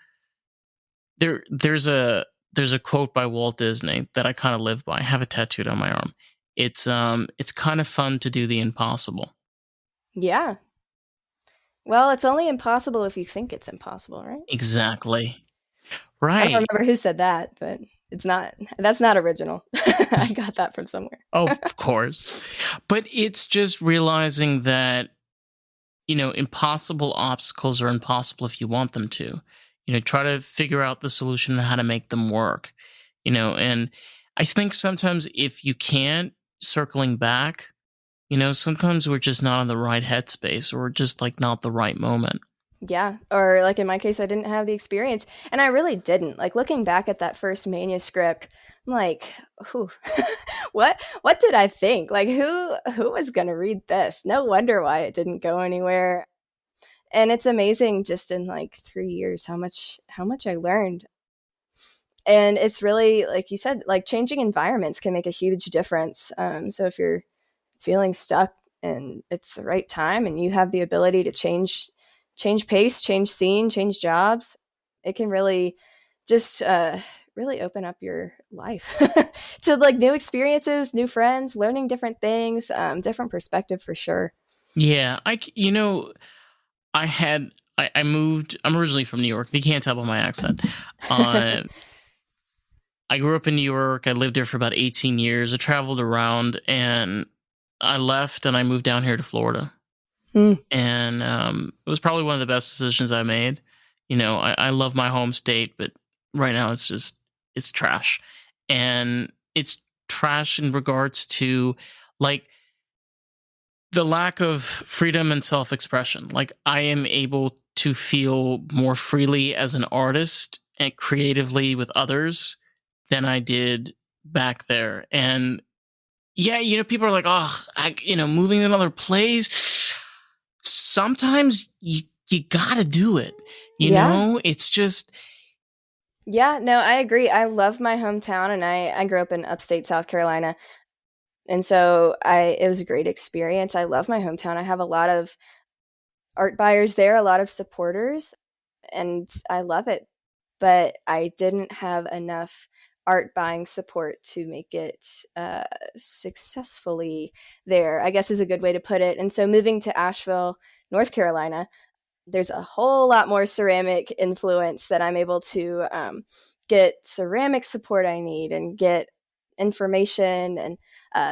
There's a quote by Walt Disney that I kind of live by. I have it tattooed on my arm. It's kind of fun to do the impossible. yeah. Well, it's only impossible if you think it's impossible, right? Exactly. I don't Right. remember who said that, but that's not original. I got that from somewhere. Of course. But it's just realizing that, impossible obstacles are impossible if you want them to. Try to figure out the solution and how to make them work. And I think sometimes if you can't, circling back, sometimes we're just not in the right headspace or we're just like not the right moment. Yeah, or like in my case, I didn't have the experience, and I really didn't. Like looking back at that first manuscript, I'm like, whew, what did I think? Like who was gonna read this? No wonder why it didn't go anywhere. And it's amazing just in like 3 years how much I learned. And it's really like you said, like changing environments can make a huge difference. So if you're feeling stuck and it's the right time and you have the ability to change pace, change scene, change jobs, it can really just really open up your life to like new experiences, new friends, learning different things, different perspective for sure. Yeah, I moved. I'm originally from New York. If you can't tell by my accent, uh, I grew up in New York. I lived there for about 18 years. I traveled around, and I left, and I moved down here to Florida. Hmm. And it was probably one of the best decisions I made. I love my home state, but right now it's trash, and it's trash in regards to like the lack of freedom and self-expression. Like I am able to feel more freely as an artist and creatively with others than I did back there. And yeah, people are like, oh, moving to another place. Sometimes you gotta do it. Yeah. It's just Yeah, no, I agree. I love my hometown and I grew up in upstate South Carolina. And so I it was a great experience. I love my hometown. I have a lot of art buyers there, a lot of supporters, and I love it. But I didn't have enough art buying support to make it successfully there, I guess is a good way to put it. And so moving to Asheville, North Carolina, there's a whole lot more ceramic influence that I'm able to get ceramic support I need and get information. And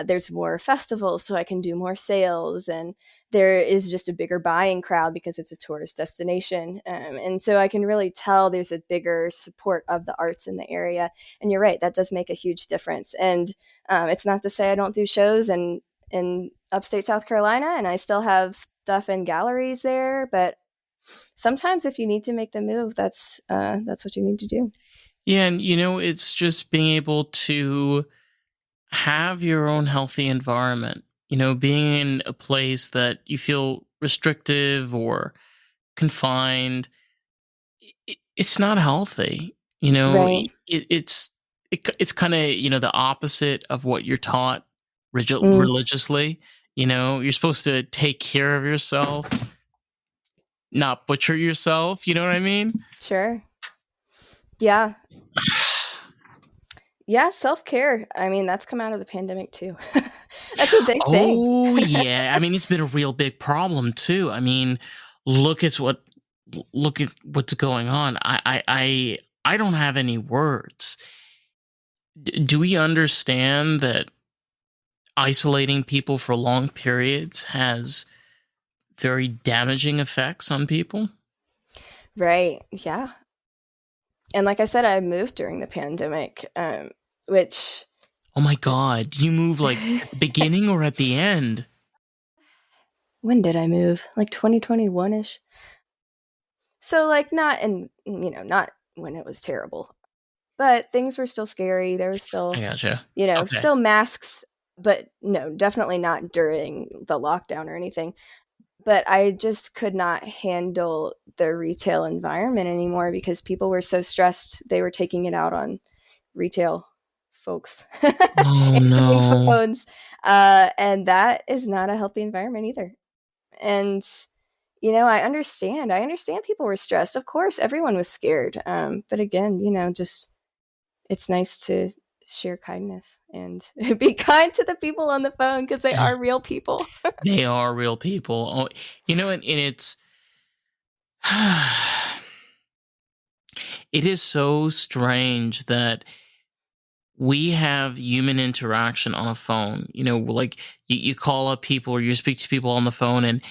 there's more festivals, so I can do more sales. And there is just a bigger buying crowd because it's a tourist destination. And so I can really tell there's a bigger support of the arts in the area. And you're right, that does make a huge difference. And it's not to say I don't do shows in upstate South Carolina, and I still have stuff in galleries there, but sometimes if you need to make the move, that's what you need to do. yeah, and it's just being able to have your own healthy environment. Being in a place that you feel restrictive or confined, it's not healthy. Right. It's kind of the opposite of what you're taught Mm, religiously. You're supposed to take care of yourself, not butcher yourself. You know what I mean? sure. Yeah. Yeah, self-care. I mean, that's come out of the pandemic too. That's a big thing. Oh yeah, I mean it's been a real big problem too. I mean, look at what look at what's going on. I don't have any words. Do we understand that isolating people for long periods has very damaging effects on people? Right. Yeah. And like I said, I moved during the pandemic, which Oh my God, do you move like at the beginning or at the end? when did I move? Like 2021-ish. So like not in, not when it was terrible, but things were still scary. There was I still, gotcha. Okay. still masks, but no, definitely not during the lockdown or anything. But I just could not handle the retail environment anymore because people were so stressed. They were taking it out on retail folks Oh answering no. phones. And that is not a healthy environment either. And, I understand. I understand people were stressed. Of course, everyone was scared. But again, just it's nice to share kindness and be kind to the people on the phone because they are real people. They are real people. Oh, and it's it is so strange that we have human interaction on a phone. Like you call up people or you speak to people on the phone, and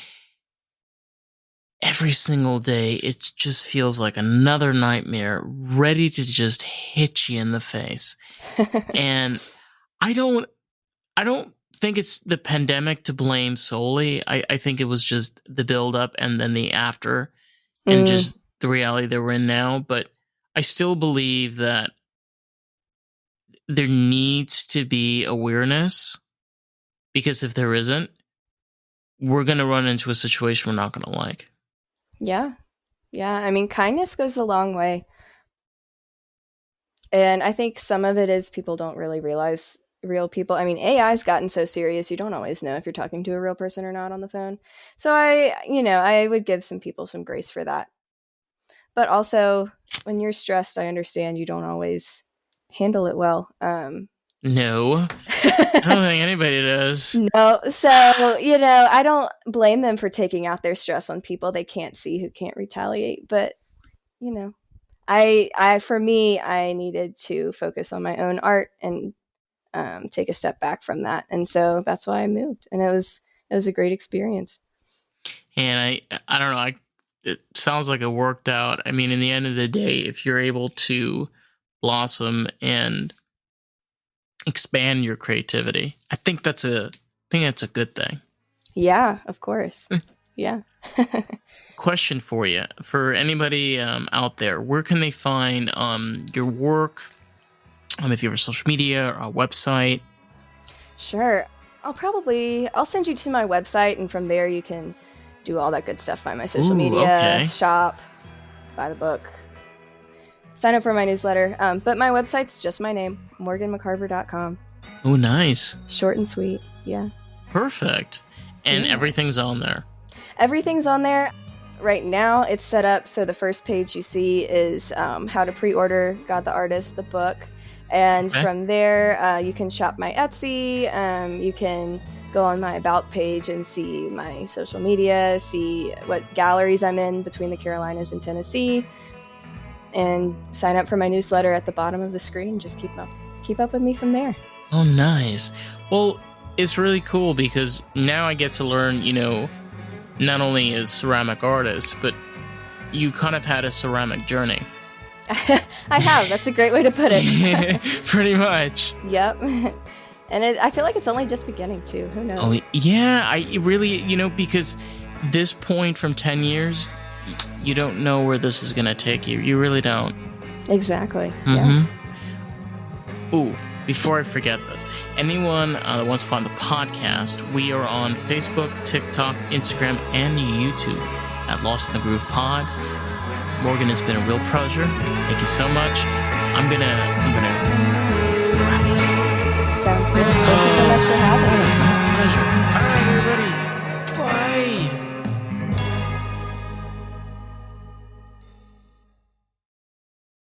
every single day it just feels like another nightmare ready to just hit you in the face. And I don't think it's the pandemic to blame solely. I think it was just the build up and then the after and just the reality that we're in now. But I still believe that there needs to be awareness, because if there isn't, we're going to run into a situation we're not going to like. Yeah. Yeah. I mean, kindness goes a long way. And I think some of it is people don't really realize real people. I mean, AI's gotten so serious, you don't always know if you're talking to a real person or not on the phone. So I would give some people some grace for that. But also, when you're stressed, I understand you don't always handle it well. No, I don't think anybody does. No. So, I don't blame them for taking out their stress on people they can't see who can't retaliate. But, for me, I needed to focus on my own art and take a step back from that. And so that's why I moved. And it was a great experience. And I don't know, it sounds like it worked out. I mean, in the end of the day, if you're able to blossom and expand your creativity, I think that's a good thing. Yeah, of course. Yeah. Question for you, for anybody out there, where can they find your work? If you have a social media or a website? Sure. I'll send you to my website, and from there you can do all that good stuff. Find my social media, okay. shop, buy the book, sign up for my newsletter. But my website's just my name, morganmccarver.com. Oh, nice. Short and sweet. Yeah. Perfect. And everything's on there. Everything's on there. Right now it's set up so the first page you see is how to pre-order God the Artist, the book. And from there, you can shop my Etsy. You can go on my About page and see my social media, see what galleries I'm in between the Carolinas and Tennessee, and sign up for my newsletter at the bottom of the screen. Just keep up with me from there. Oh, nice. Well, it's really cool because now I get to learn, not only as ceramic artist, but you kind of had a ceramic journey. I have. That's a great way to put it. Pretty much. Yep. And I feel like it's only just beginning, too. Who knows? Oh, yeah. I really, because this point from 10 years, you don't know where this is going to take you. You really don't. Exactly. Mm-hmm. Yeah. Ooh, before I forget this, anyone that wants to find the podcast, we are on Facebook, TikTok, Instagram, and YouTube at Lost in the Groove Pod. Morgan, it's been a real pleasure. Thank you so much. I'm gonna wrap this up. Sounds good. Thank you so much for having me. It's my pleasure. All right.